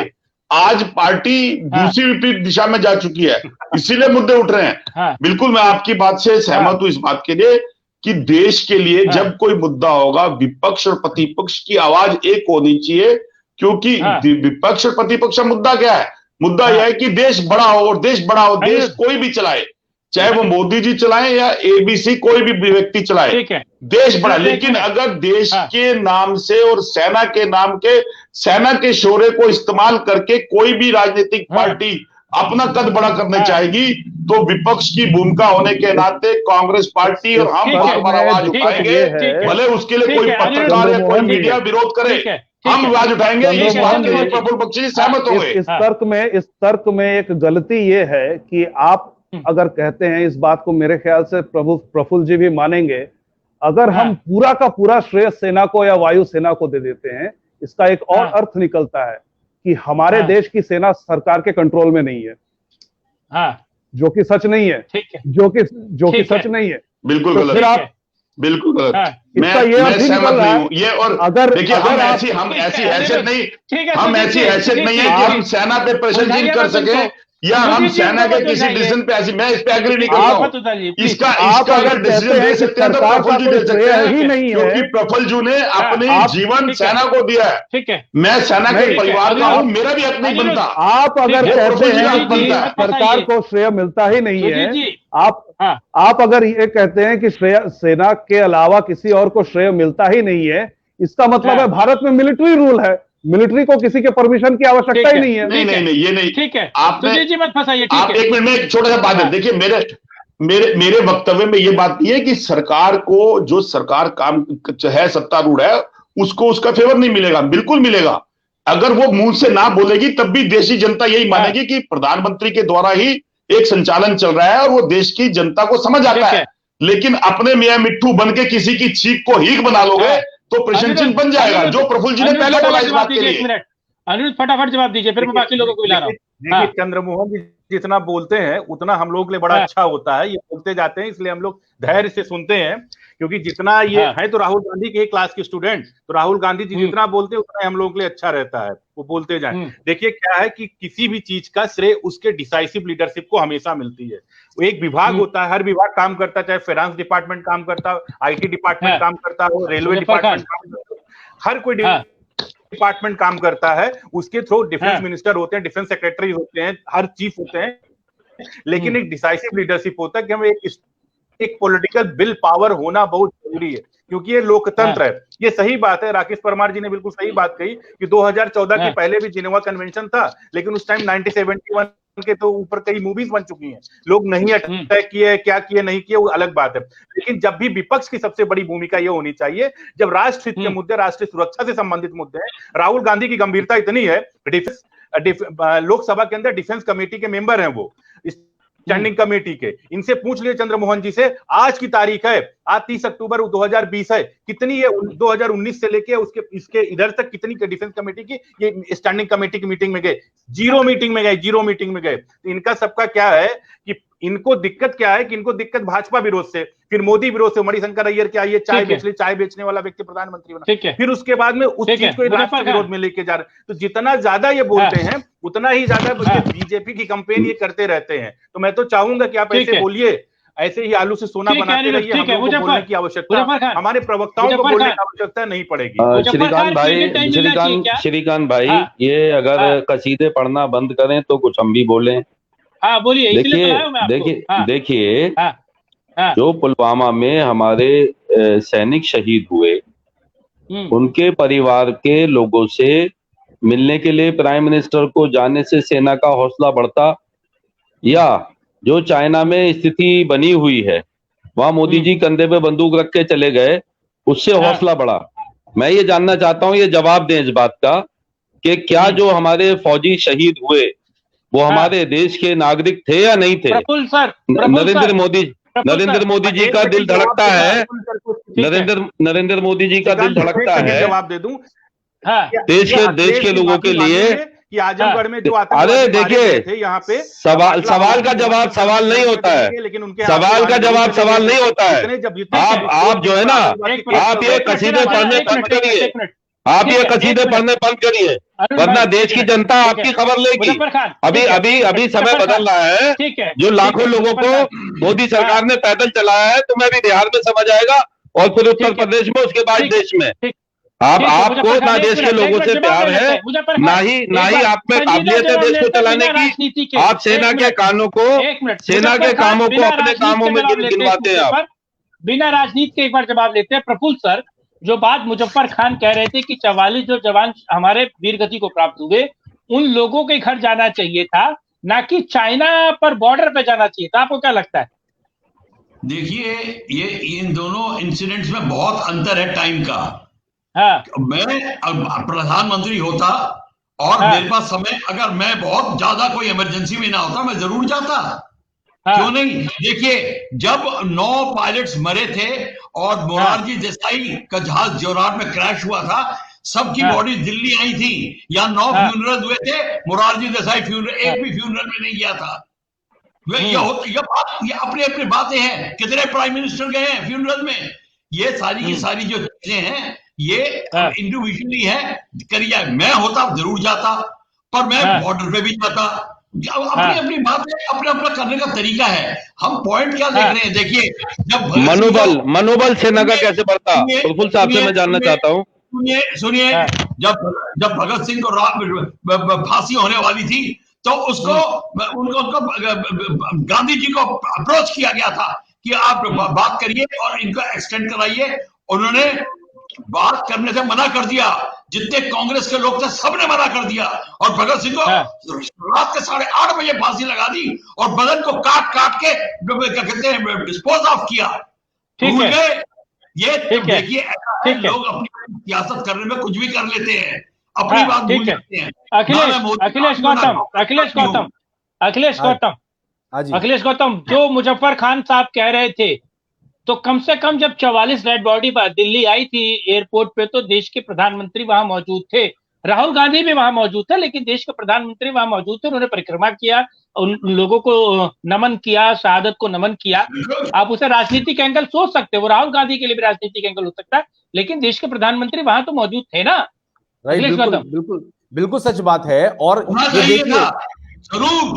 आज पार्टी दूसरी विपरीत दिशा में जा चुकी है, इसीलिए मुद्दे उठ रहे हैं। बिल्कुल मैं आपकी बात से सहमत हूं इस बात के लिए कि देश के लिए जब कोई मुद्दा होगा, विपक्ष और प्रतिपक्ष की आवाज एक होनी चाहिए, क्योंकि विपक्ष और प्रतिपक्ष का मुद्दा क्या है? मुद्दा यह है कि देश बड़ा हो, और देश बड़ा हो, देश कोई भी चलाए, चाहे वो मोदी जी चलाएं या एबीसी कोई भी व्यक्ति चलाए, देश बड़ा। लेकिन अगर देश के नाम से और सेना के नाम के, सेना के शौर्य को इस्तेमाल करके कोई भी राजनीतिक पार्टी अपना कद बड़ा करने चाहेगी, तो विपक्ष की भूमिका होने के नाते कांग्रेस पार्टी और हम बार आवाज उठाएंगे, भले उसके लिए कोई पत्रकार या कोई मीडिया विरोध करे, हम आवाज उठाएंगे। इस बात के लिए प्रफुल्ल बख्शी जी सहमत हो गए। इस तर्क में एक गलती ये है कि आप अगर कहते हैं, इस बात को मेरे ख्याल से प्रफुल्ल जी भी मानेंगे, अगर हम पूरा का पूरा श्रेय सेना को या वायुसेना को दे देते हैं, इसका एक और अर्थ निकलता है कि हमारे देश की सेना सरकार के कंट्रोल में नहीं है, जो कि सच नहीं है, जो कि सच नहीं है। बिल्कुल गलत, फिर आप बिल्कुल गलत। मैं सहमत नहीं हूं। ये और अगर देखिए, हम ऐसी हैसियत नहीं है कि हम सेना पे प्रेशर कर सके या हम सेना के किसी डिसीजन पे ऐसी, मैं इस पे एग्री नहीं करता हूं। इसका अगर डिसीजन दे सकते हैं तो प्रफुल्ल जी दे सकते हैं, क्योंकि प्रफुल्ल जी ने अपनी जीवन सेना को दिया है। ठीक है, मैं सेना के परिवार का हूं, मेरा भी हक नहीं बनता। आप अगर कहते हैं कि सरकार को श्रेय मिलता ही नहीं है, आप अगर ये कहते हैं कि सेना के अलावा किसी और को श्रेय मिलता ही नहीं है, इसका मतलब है भारत में मिलिट्री रूल है, मिलिट्री को किसी के परमिशन की आवश्यकता ही नहीं है। नहीं ये नहीं। ठीक है, आपने जी मत फंसाइए। आप एक मिनट में एक छोटा सा बात है। देखिए, मेरे वक्तव्य में ये बात नहीं है कि सरकार को, जो सरकार काम है, सत्तारूढ़ है, उसको उसका फेवर नहीं मिलेगा, बिल्कुल मिलेगा। अगर वो मुंह से ना बोलेगी तब भी देशी जनता यही मानेगी कि प्रधानमंत्री के द्वारा ही एक संचालन चल रहा है और वो देश की जनता को समझ आता है। लेकिन अपने मियां मिट्ठू बन के किसी की छींक को हीक बना लोगे तो प्रशंसन बन जाएगा, जो प्रफुल्ल जी ने पहले बोला इस बात के लिए। अनिरुद्ध फटाफट जवाब दीजिए, फिर मैं बाकी लोगों को मिला रहा हूं। देखिए, चंद्रमोहन जी जितना बोलते हैं उतना हम लोग के लिए बड़ा अच्छा होता है। ये बोलते जाते हैं, इसलिए हम लोग धैर्य से सुनते हैं, क्योंकि जितना ये है तो राहुल गांधी के क्लास के स्टूडेंट, तो राहुल गांधी जी जितना बोलते हैं उतना हम लोगों के लिए अच्छा रहता है, वो बोलते जाए। देखिए, क्या है कि किसी भी चीज का श्रेय उसके डिसाइसिव लीडरशिप को हमेशा मिलती है। एक विभाग होता है, हर विभाग काम करता है, चाहे फाइनेंस डिपार्टमेंट काम करता हो, IT डिपार्टमेंट काम करता हो, रेलवे डिपार्टमेंट काम करता हो, हर कोई डिपार्टमेंट काम करता है, उसके थ्रू डिफेंस मिनिस्टर होते हैं, डिफेंस सेक्रेटरी होते हैं, हर चीफ होते हैं। लेकिन एक डिसाइसिव लीडरशिप होता है कि हम एक पॉलिटिकल विल पावर होना बहुत जरूरी है, क्योंकि ये लोकतंत्र है। ये सही बात है, राकेश परमार जी ने बिल्कुल सही बात कही कि 2014 के पहले भी जिनेवा कन्वेंशन था, लेकिन उस टाइम 1971 के तो ऊपर कई मूवीज बन चुकी हैं, लोग नहीं अटैक किए, क्या किए नहीं किए वो अलग बात है। लेकिन जब भी विपक्ष की सबसे बड़ी भूमिका ये होनी चाहिए, जब राष्ट्र हित के मुद्दे, राष्ट्रीय सुरक्षा से संबंधित मुद्दे हैं। राहुल गांधी की गंभीरता इतनी है, लोकसभा के अंदर डिफेंस कमेटी के मेंबर हैं वो, स्टैंडिंग कमेटी के। इनसे पूछ लिए चंद्रमोहन जी से, आज की तारीख है, आज 30 अक्टूबर 2020 है, कितनी है 2019 से लेके इसके इधर तक कितनी डिफेंस कमेटी की ये स्टैंडिंग कमेटी की मीटिंग में गए? जीरो मीटिंग में गए। तो इनका सबका क्या है कि इनको दिक्कत क्या है कि इनको दिक्कत भाजपा विरोध से, फिर मोदी विरोध से। मणिशंकर अय्यर क्या ये चाय बेच ले, चाय बेचने वाला व्यक्ति प्रधानमंत्री बना, फिर उसके बाद में उस चीज को राष्ट्र विरोध में लेके जा रहे। तो जितना ज्यादा ये बोलते हैं उतना ही ज्यादा बीजेपी की कंपेन ये करते रहते हैं। तो मैं तो चाहूंगा कि आप ऐसे बोलिए, ऐसे ही आलू से सोना बनाते रहिए। हम लोगों को बोलने की आवश्यकता, हमारे प्रवक्ताओं को बोलने की आवश्यकता नहीं पड़ेगी। श्रीकांत भाई, ये अगर कसीदे पढ़ना बंद करें तो कुछ हम भी बोलें। हाँ बोलिए। देखिए जो पुलवामा में हमारे सैनिक शहीद हुए, उनके परिवार के लोगों से मिलने के लिए प्राइम मिनिस्टर को जाने से सेना का हौसला बढ़ता, या जो चाइना में स्थिति बनी हुई है वहां मोदी जी कंधे पे बंदूक रख के चले गए, उससे हौसला बढ़ा? मैं ये जानना चाहता हूं, ये जवाब दें इस बात का कि क्या जो हमारे फौजी शहीद हुए वो हमारे देश के नागरिक थे या नहीं थे? नरेंद्र मोदी जी का दिल धड़कता है, नरेंद्र मोदी जी का दिल धड़कता है। जवाब दे दूं, देश के लोगों के लिए कि आजमगढ़ में जो अरे देखिए, यहाँ पे सवाल का जवाब सवाल नहीं होता है, लेकिन उनके सवाल का जवाब सवाल नहीं होता है। आप जो है ना, आप ये कसीदे पढ़ने बंद करिए, आप ये कसीदे पढ़ने बंद करिए, वरना देश की जनता आपकी खबर लेगी। अभी समय बदल रहा है, जो लाखों लोगों को मोदी सरकार ने पैदल चलाया है, तुम्हें भी बिहार में समझ आएगा और फिर उत्तर प्रदेश में, उसके बाद देश में। आपको ना देश के लोगों से प्यार है, ना ही आप में काबिलियत है देश को चलाने की। आप सेना के कामों को अपने कामों में गिनवाते हैं। आप बिना राजनीति के एक बार जवाब लेते हैं। प्रफुल्ल सर, जो बात मुजफ्फर खान कह रहे थे कि 44 जो जवान हमारे वीरगति को प्राप्त हुए, उन लोगों के घर जाना चाहिए था, ना कि चाइना पर बॉर्डर पे जाना चाहिए था। आपको क्या लगता है? देखिए, ये इन दोनों इंसिडेंट्स में बहुत अंतर है टाइम का। मैं प्रधानमंत्री होता और मेरे पास समय, अगर मैं बहुत ज्यादा कोई इमरजेंसी में ना होता, मैं जरूर जाता। क्यों नहीं? देखिए, जब 9 पायलट्स मरे थे और मोरारजी देसाई का जहाज जोरहाट में क्रैश हुआ था, सबकी बॉडी दिल्ली आई थी। यहाँ 9 फ्यूनरल हुए थे, मोरारजी देसाई फ्यूनरल एक भी फ्यूनरल में नहीं गया था। ये अपनी अपनी बातें हैं। कितने प्राइम मिनिस्टर गए हैं फ्यूनरल में? ये सारी की सारी जो चीजें हैं, ये इंडिविजुअली है, करी जाए। मैं होता जरूर जाता, पर मैं बॉर्डर पे भी जाता। अपनी अपनी बात है, अपना अपना करने का तरीका है। हम पॉइंट क्या देख रहे हैं? देखिए, जब मनोबल सेना का कैसे बढ़ता, प्रफुल्ल साहब से मैं जानना चाहता हूँ। सुनिए, जब भगत सिंह को फांसी होने वाली थी, तो उनको गांधी जी को अप्रोच किया गया था कि आप बात करिए और इनको एक्सटेंड कराइए। उन्होंने बात करने से मना कर दिया। जितने कांग्रेस के लोग थे सबने मना कर दिया, और भगत सिंह को रात के 8:30 बजे फांसी लगा दी और बदन को काट के क्या कहते हैं, डिस्पोज ऑफ किया। भूल गए? ये देखिए, लोग अपनी सियासत करने में कुछ भी कर लेते हैं, अपनी बात भूल जाते हैं। अखिलेश गौतम, जो मुजफ्फर खान साहब कह रहे थे, तो कम से कम जब 44 डेड बॉडी दिल्ली आई थी एयरपोर्ट पे, तो देश के प्रधानमंत्री वहां मौजूद थे। राहुल गांधी भी वहां मौजूद थे, लेकिन देश के प्रधानमंत्री वहां मौजूद थे। उन्होंने परिक्रमा किया, उन लोगों को नमन किया, शहादत को नमन किया। आप उसे राजनीतिक एंगल सोच सकते हो, वो राहुल गांधी के लिए भी राजनीतिक एंगल हो सकता है, लेकिन देश के प्रधानमंत्री वहां तो मौजूद थे ना। बिल्कुल सच बात है। और जरूर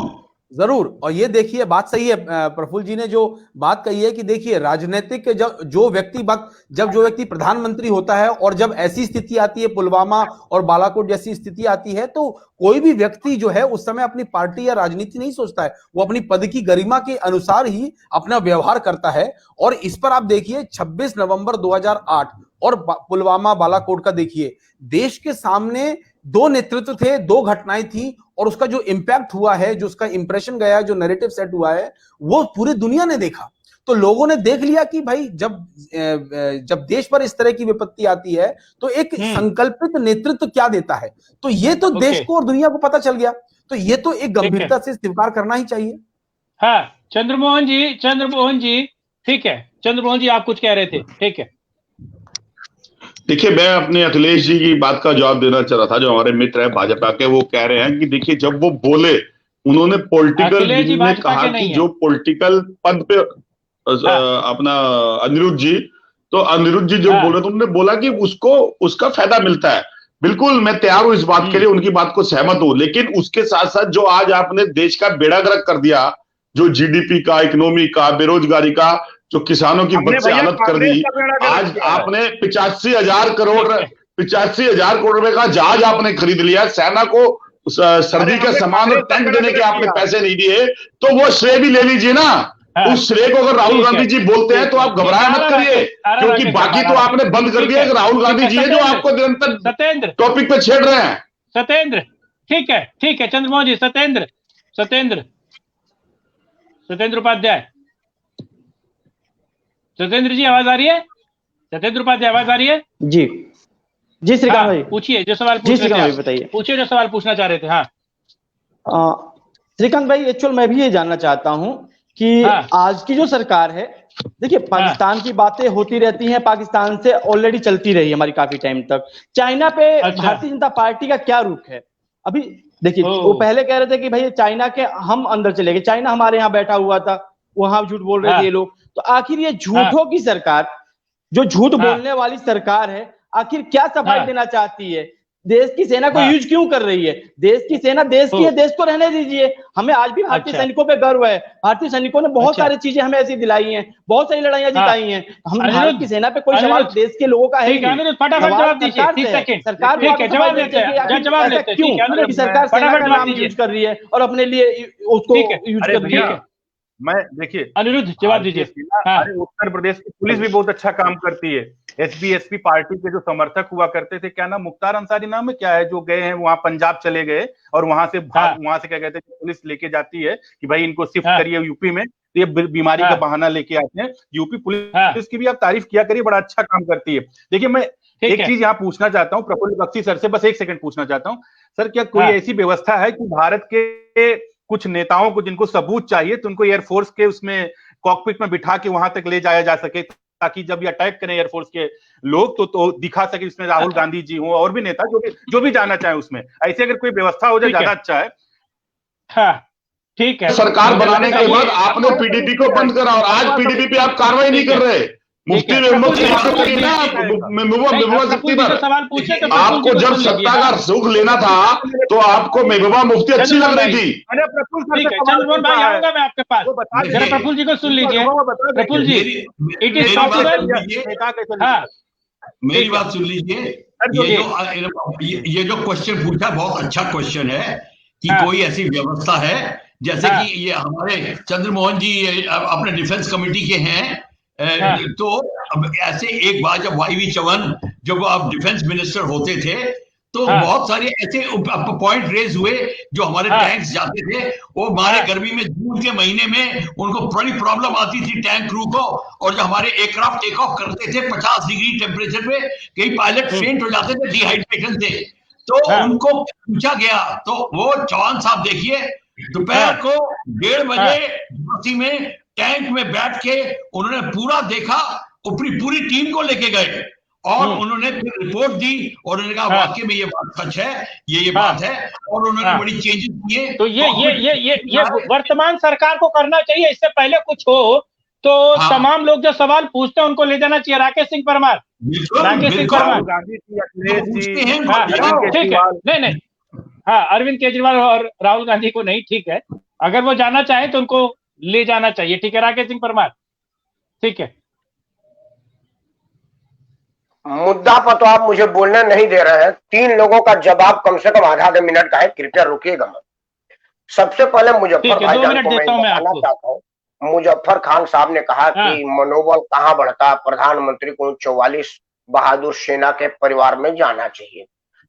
जरूर। और ये देखिए बात सही है, प्रफुल्ल जी ने जो बात कही है कि देखिए राजनीतिक जब जो व्यक्ति प्रधानमंत्री होता है और जब ऐसी स्थिति आती है, पुलवामा और बालाकोट जैसी स्थिति आती है, तो कोई भी व्यक्ति जो है उस समय अपनी पार्टी या राजनीति नहीं सोचता है, वो अपनी पद की गरिमा के अनुसार ही अपना व्यवहार करता है। और इस पर आप देखिए 26 नवंबर 2008 और पुलवामा बालाकोट का देखिए, देश के सामने दो नेतृत्व थे, दो घटनाएं थी, और उसका जो इंपैक्ट हुआ है, जो उसका इंप्रेशन गया है, जो नैरेटिव सेट हुआ है, वो पूरी दुनिया ने देखा। तो लोगों ने देख लिया कि भाई जब देश पर इस तरह की विपत्ति आती है तो एक संकल्पित नेतृत्व क्या देता है। तो ये तो देश को और दुनिया को पता चल गया, तो ये तो एक गंभीरता से स्वीकार करना ही चाहिए। हाँ चंद्रमोहन जी ठीक है, चंद्रमोहन जी आप कुछ कह रहे थे, ठीक है। देखिए, मैं अपने अखिलेश जी की बात का जवाब देना चाह रहा था, जो हमारे मित्र है भाजपा के, वो कह रहे हैं कि देखिए जब वो बोले, उन्होंने पॉलिटिकल में कहा कि जो पॉलिटिकल पद पे अपना अनिरुद्ध जी, तो अनिरुद्ध जी जो बोले, तो उन्होंने बोला कि उसको उसका फायदा मिलता है। बिल्कुल मैं तैयार हूं इस बात के लिए, उनकी बात को सहमत हूं, लेकिन उसके साथ साथ जो आज आपने देश का बेड़ा गर्क कर दिया, जो जीडीपी का, इकोनॉमी का, बेरोजगारी का, जो किसानों की बद से हालत कर दी, आज आपने 85,000 करोड़ रुपए का जहाज आपने खरीद लिया, सेना को सर्दी का सामान और टैंक देने के आपने पैसे नहीं दिए, तो वो श्रेय भी ले लीजिए ना। उस श्रेय को अगर राहुल गांधी जी बोलते हैं तो आप घबराया मत करिए, क्योंकि बाकी तो आपने बंद कर दिया। राहुल गांधी जी है जो आपको निरंतर टॉपिक पे छेड़ रहे हैं। सत्येंद्र, ठीक है चंद्रमोहन जी, सत्येंद्र उपाध्याय, सत्येंद्र जी आवाज आ रही है? सत्येंद्र उपाध्याय आवाज आ रही है? जी श्रीकांत भाई पूछिए जो सवाल बताइए, पूछिए जो सवाल पूछना चाह रहे थे। हाँ श्रीकांत भाई, एक्चुअल मैं भी ये जानना चाहता हूं कि आज की जो सरकार है, देखिए पाकिस्तान की बातें होती रहती हैं, पाकिस्तान से ऑलरेडी चलती रही हमारी काफी टाइम तक। चाइना पे भारतीय जनता पार्टी का क्या रुख है? अभी देखिए वो पहले कह रहे थे कि भाई चाइना के हम अंदर चले गए, चाइना हमारे यहाँ बैठा हुआ था, वहां झूठ बोल रहे थे ये लोग। तो आखिर ये झूठों की सरकार, जो झूठ बोलने वाली सरकार है, आखिर क्या सफाई देना चाहती है? देश की सेना को यूज क्यों कर रही है? देश की सेना देश की है, देश को रहने दीजिए। हमें आज भी भारतीय सैनिकों पे गर्व है, भारतीय सैनिकों ने बहुत सारी चीजें हमें ऐसी दिलाई हैं, बहुत सारी लड़ाइयां जिताई हैं। हम भारत की सेना पे कोई सवाल देश के लोगों का है ही नहीं। फटाफट जवाब दीजिए, 30 सेकंड सरकार जवाब देते हैं, जवाब देते हैं क्यों सरकार सेना का नाम यूज कर रही है और अपने लिए उसको यूज कर रही है। मैं देखिए अनिरुद्ध जवाब दीजिए। अरे उत्तर प्रदेश की पुलिस भी बहुत अच्छा काम करती है। एसपी पार्टी के जो समर्थक हुआ करते थे, क्या नाम, मुख्तार अंसारी नाम है क्या है, जो गए हैं वहां पंजाब चले गए और वहां से क्या कहते हैं पुलिस लेके जाती है कि भाई इनको शिफ्ट करिए यूपी में, तो ये बीमारी का बहाना लेके आते हैं। यूपी पुलिस की भी आप तारीफ किया करिए, बड़ा अच्छा काम करती है। देखिए मैं एक चीज यहाँ पूछना चाहता हूँ प्रफुल्ल बख्शी सर से, बस एक सेकंड पूछना चाहता हूँ सर, क्या कोई ऐसी व्यवस्था है कि भारत के कुछ नेताओं को जिनको सबूत चाहिए तो उनको एयरफोर्स के उसमें कॉकपिट में बिठा के वहां तक ले जाया जा सके, ताकि जब ये अटैक करें एयरफोर्स के लोग तो दिखा सके इसमें राहुल गांधी जी हो और भी नेता जो भी जाना चाहे उसमें, ऐसे अगर कोई व्यवस्था हो जाए ज्यादा अच्छा है। हाँ ठीक है। सरकार बनाने के बाद आपने पीडीपी को बंद करा और आज पीडीपी पे आप कार्रवाई नहीं कर रहे। मुफ्ती महबूबा मुफ्ती पर आपको जब सत्ता का सुख लेना था तो आपको महबूबा मुफ्ती अच्छी लग रही थी। चंद्रमोहन भाई आऊंगा मैं आपके पास, जरा प्रफुल्ल जी को सुन लीजिए। प्रफुल्ल जी, इट इज पॉसिबल। मेरी बात सुन लीजिए। ये जो क्वेश्चन पूछा बहुत अच्छा क्वेश्चन है कि कोई ऐसी व्यवस्था है, जैसे कि ये हमारे चंद्रमोहन जी अपने डिफेंस कमेटी के हैं, तो अब ऐसे एक बार जब YV चौहान जब आप डिफेंस मिनिस्टर होते थे तो बहुत सारे ऐसे पॉइंट रेज हुए, जो हमारे टैंक्स जाते थे वो हमारे गर्मी में जून के महीने में उनको बड़ी प्रॉब्लम आती थी टैंक क्रू को, और जो हमारे एयरक्राफ्ट टेक ऑफ करते थे 50 डिग्री टेम्परेचर पे, कई पायलट फेंट हो जाते थे डिहाइड्रेशन से, तो उनको पूछा गया। तो वो चौहान साहब देखिए दोपहर को 1:30 बजे में टैंक में बैठ के उन्होंने पूरा देखा, पूरी टीम को लेके गए और उन्होंने फिर रिपोर्ट दी और उन्होंने कहा वाकई में ये बात सच है, ये बात है, और उन्होंने बड़ी चेंजेस किए। तो ये वर्तमान सरकार को करना चाहिए, इससे पहले कुछ हो तो तमाम लोग जो सवाल पूछते हैं उनको ले जाना चाहिए। राकेश सिंह परमार, ठीक है, नहीं हाँ, अरविंद केजरीवाल और राहुल गांधी को नहीं, ठीक है, अगर वो जाना चाहे तो उनको ले जाना चाहिए। ठीक है राकेश सिंह परमार, ठीक है। मुद्दा पर तो आप मुझे बोलने नहीं दे रहे हैं। 3 लोगों का जवाब कम से कम आधा मिनट का है, कृपया रुकिएगा मत। सबसे पहले मुजफ्फर भाईजान को मैं बताना चाहता हूँ, मुजफ्फर खान साहब ने कहा कि मनोबल कहाँ बढ़ता, प्रधानमंत्री को 44 बहादुर सेना के परिवार में जाना चाहिए।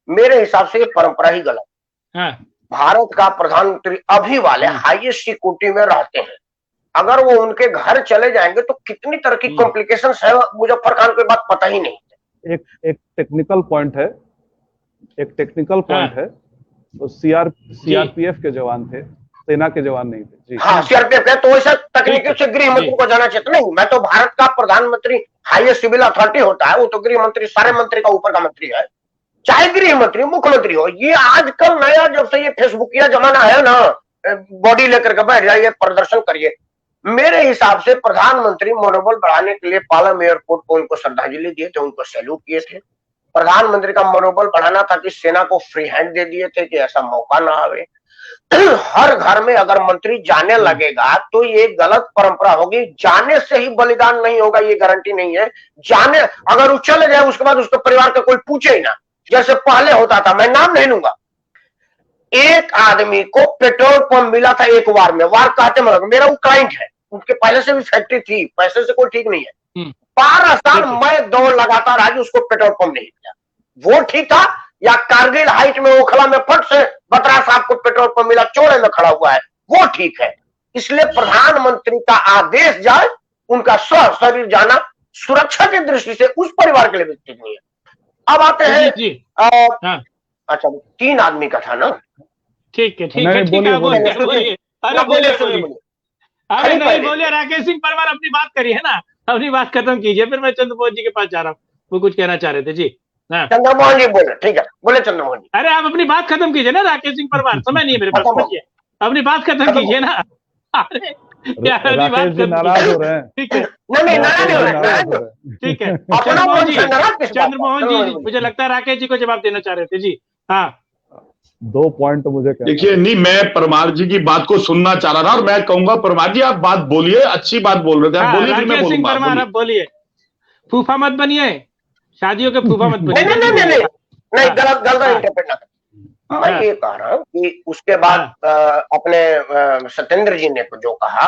मेरे हिसाब से ये परंपरा ही गलत। भारत का प्रधानमंत्री अभी वाले हाईएस्ट सिक्योरिटी में रहते हैं, अगर वो उनके घर चले जाएंगे तो कितनी तरह की कॉम्प्लिकेशंस है, मुजफ्फर खान को बात पता ही नहीं। एक टेक्निकल पॉइंट है, तो सीआरपीएफ के जवान थे, सेना के जवान नहीं थे जी। हाँ सीआरपीएफ है, तो वैसा तकनीकी से गृह मंत्री को जाना चाहिए। नहीं, मैं तो भारत का प्रधानमंत्री हाईएस्ट सिविल अथॉरिटी होता है, वो तो गृह मंत्री सारे मंत्री का ऊपर का मंत्री है, चाहे गृह मंत्री मुख्यमंत्री हो। ये आजकल नया जब से ये फेसबुकिया जमाना है ना, बॉडी लेकर के बैठ जाइए, प्रदर्शन करिए। मेरे हिसाब से प्रधानमंत्री मनोबल बढ़ाने के लिए पालम एयरपोर्ट को उनको श्रद्धांजलि दिए थे, उनको सैल्यूट किए थे। प्रधानमंत्री का मनोबल बढ़ाना था कि सेना को फ्री हैंड दे दिए थे कि ऐसा मौका ना आवे। हर घर में अगर मंत्री जाने लगेगा तो ये गलत परंपरा होगी। जाने से ही बलिदान नहीं होगा ये गारंटी नहीं है। जाने अगर वो चले जाए उसके बाद उसके परिवार का कोई पूछे ही ना, जैसे पहले होता था। मैं नाम नहीं लूंगा, एक आदमी को पेट्रोल पंप मिला था एक वार में, वार कहते मतलब मेरा वो क्लाइंट है, उनके पहले से भी फैक्ट्री थी, पैसे से कोई ठीक नहीं है। 12 साल मैं दौड़ लगातार आज उसको पेट्रोल पंप नहीं मिला, वो ठीक था? या कारगिल हाइट में ओखला में फट से बत्रा साहब को पेट्रोल पंप मिला, चौड़े में खड़ा हुआ है, वो ठीक है? इसलिए प्रधानमंत्री का आदेश जाए, उनका शरीर जाना सुरक्षा की दृष्टि से उस परिवार के लिए विकसित नहीं है। अब आते हैं अच्छा 3 आदमी का था ना, ठीक है बोलिए। अरे बोलिए राकेश सिंह परमार, अपनी बात करिए ना, अपनी बात खत्म कीजिए, फिर मैं चंद्रमोहन जी के पास जा रहा हूँ, वो कुछ कहना चाह रहे थे जी। चंद्रमोहन जी बोले, ठीक है बोले चंद्रमोहन जी। अरे आप अपनी बात खत्म कीजिए ना राकेश सिंह परमार, समय नहीं है मेरे पास, अपनी बात खत्म कीजिए ना। अरे राकेश जी नाराज हो रहे हैं, ठीक है नहीं नाराज हो रहे हैं, ठीक है। चंद्रमोहन जी मुझे लगता है राकेश जी को जवाब देना चाह रहे थे जी। हाँ 2 पॉइंट मुझे देखिए, नहीं मैं परमार जी की बात को सुनना चाह रहा था और मैं कहूंगा परमार जी आप बात बोलिए, अच्छी बात बोल रहे थे आप, बोलिए फिर मैं बोलूंगा। परमार आप बोलिए, फूफा मत बनिए, शादियों के फूफा मत बनिए। नहीं गलत इंटरप्रेट ना करें। मैं ये कह रहा हूँ कि उसके बाद अपने सत्येंद्र जी ने जो कहा,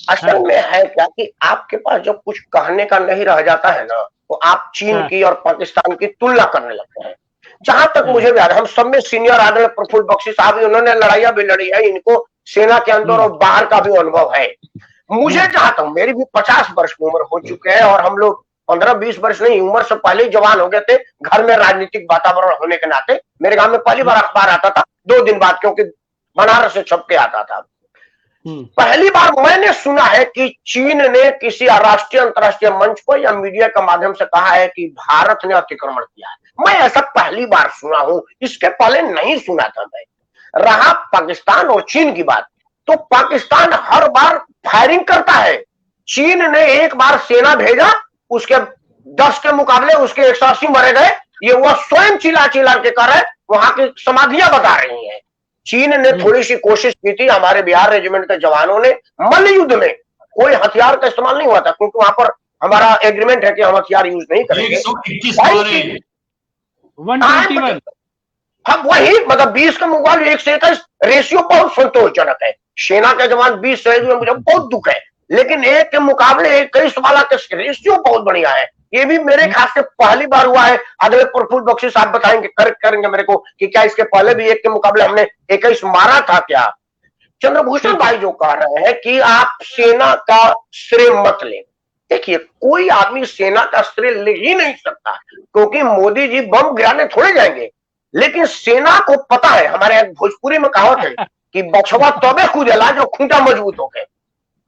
असल में है क्या कि आपके पास जब कुछ कहने का नहीं रह जाता है ना, तो आप चीन की और पाकिस्तान की तुलना करने लगते हैं। जहां तक मुझे याद है, हम सब में सीनियर आदरणीय प्रफुल्ल बख्शी साहब, उन्होंने लड़ाइयां भी लड़ी है, इनको सेना के अंदर और बाहर का भी अनुभव है। मुझे जहां तक, मेरी भी 50 वर्ष की उम्र हो चुके हैं और हम लोग 15-20 वर्ष नहीं, उम्र से पहले ही जवान हो गए थे। घर में राजनीतिक वातावरण होने के नाते मेरे गांव में पहली बार अखबार आता था 2 दिन बाद, क्योंकि बनारस से छप के आता था। पहली बार मैंने सुना है कि चीन ने किसी राष्ट्रीय अंतर्राष्ट्रीय मंच पर या मीडिया के माध्यम से कहा है कि भारत ने अतिक्रमण किया है। मैं ऐसा पहली बार सुना हूं, इसके पहले नहीं सुना था मैं। रहा पाकिस्तान और चीन की बात, तो पाकिस्तान हर बार फायरिंग करता है। चीन ने एक बार सेना भेजा, उसके 10 के मुकाबले उसके 180 मरे गए। ये वह स्वयं चिल्ला के कर रहे, वहां की समाधियां बता रही हैं। चीन ने थोड़ी सी कोशिश की थी, हमारे बिहार रेजिमेंट के जवानों ने मल्ल युद्ध में कोई हथियार का इस्तेमाल नहीं हुआ था, क्योंकि वहां पर हमारा एग्रीमेंट है कि हम हथियार यूज नहीं करेंगे। 121 हम वही मतलब 20 के मुकाबले 121 रेशियो बहुत संतोषजनक है। सेना के जवान 20 शहीद हुए, मुझे बहुत दुख है, लेकिन 1 के मुकाबले 21 वाला रेशियो बहुत बढ़िया है। ये भी मेरे ख्याल से पहली बार हुआ है। अगले प्रफुल्ल बख्शी साहब बताएंगे, करेक्ट करेंगे मेरे को कि क्या इसके पहले भी 1 के मुकाबले हमने 21 मारा था क्या। चंद्रभूषण भाई जो कह रहे हैं कि आप सेना का श्रेय मत लें, देखिए कोई आदमी सेना का श्रेय ले ही नहीं सकता, क्योंकि मोदी जी बम गिराने थोड़े जाएंगे। लेकिन सेना को पता है, हमारे भोजपुरी में कहावत है कि बछवा तबे कूदेला जो खूंटा मजबूत हो गए।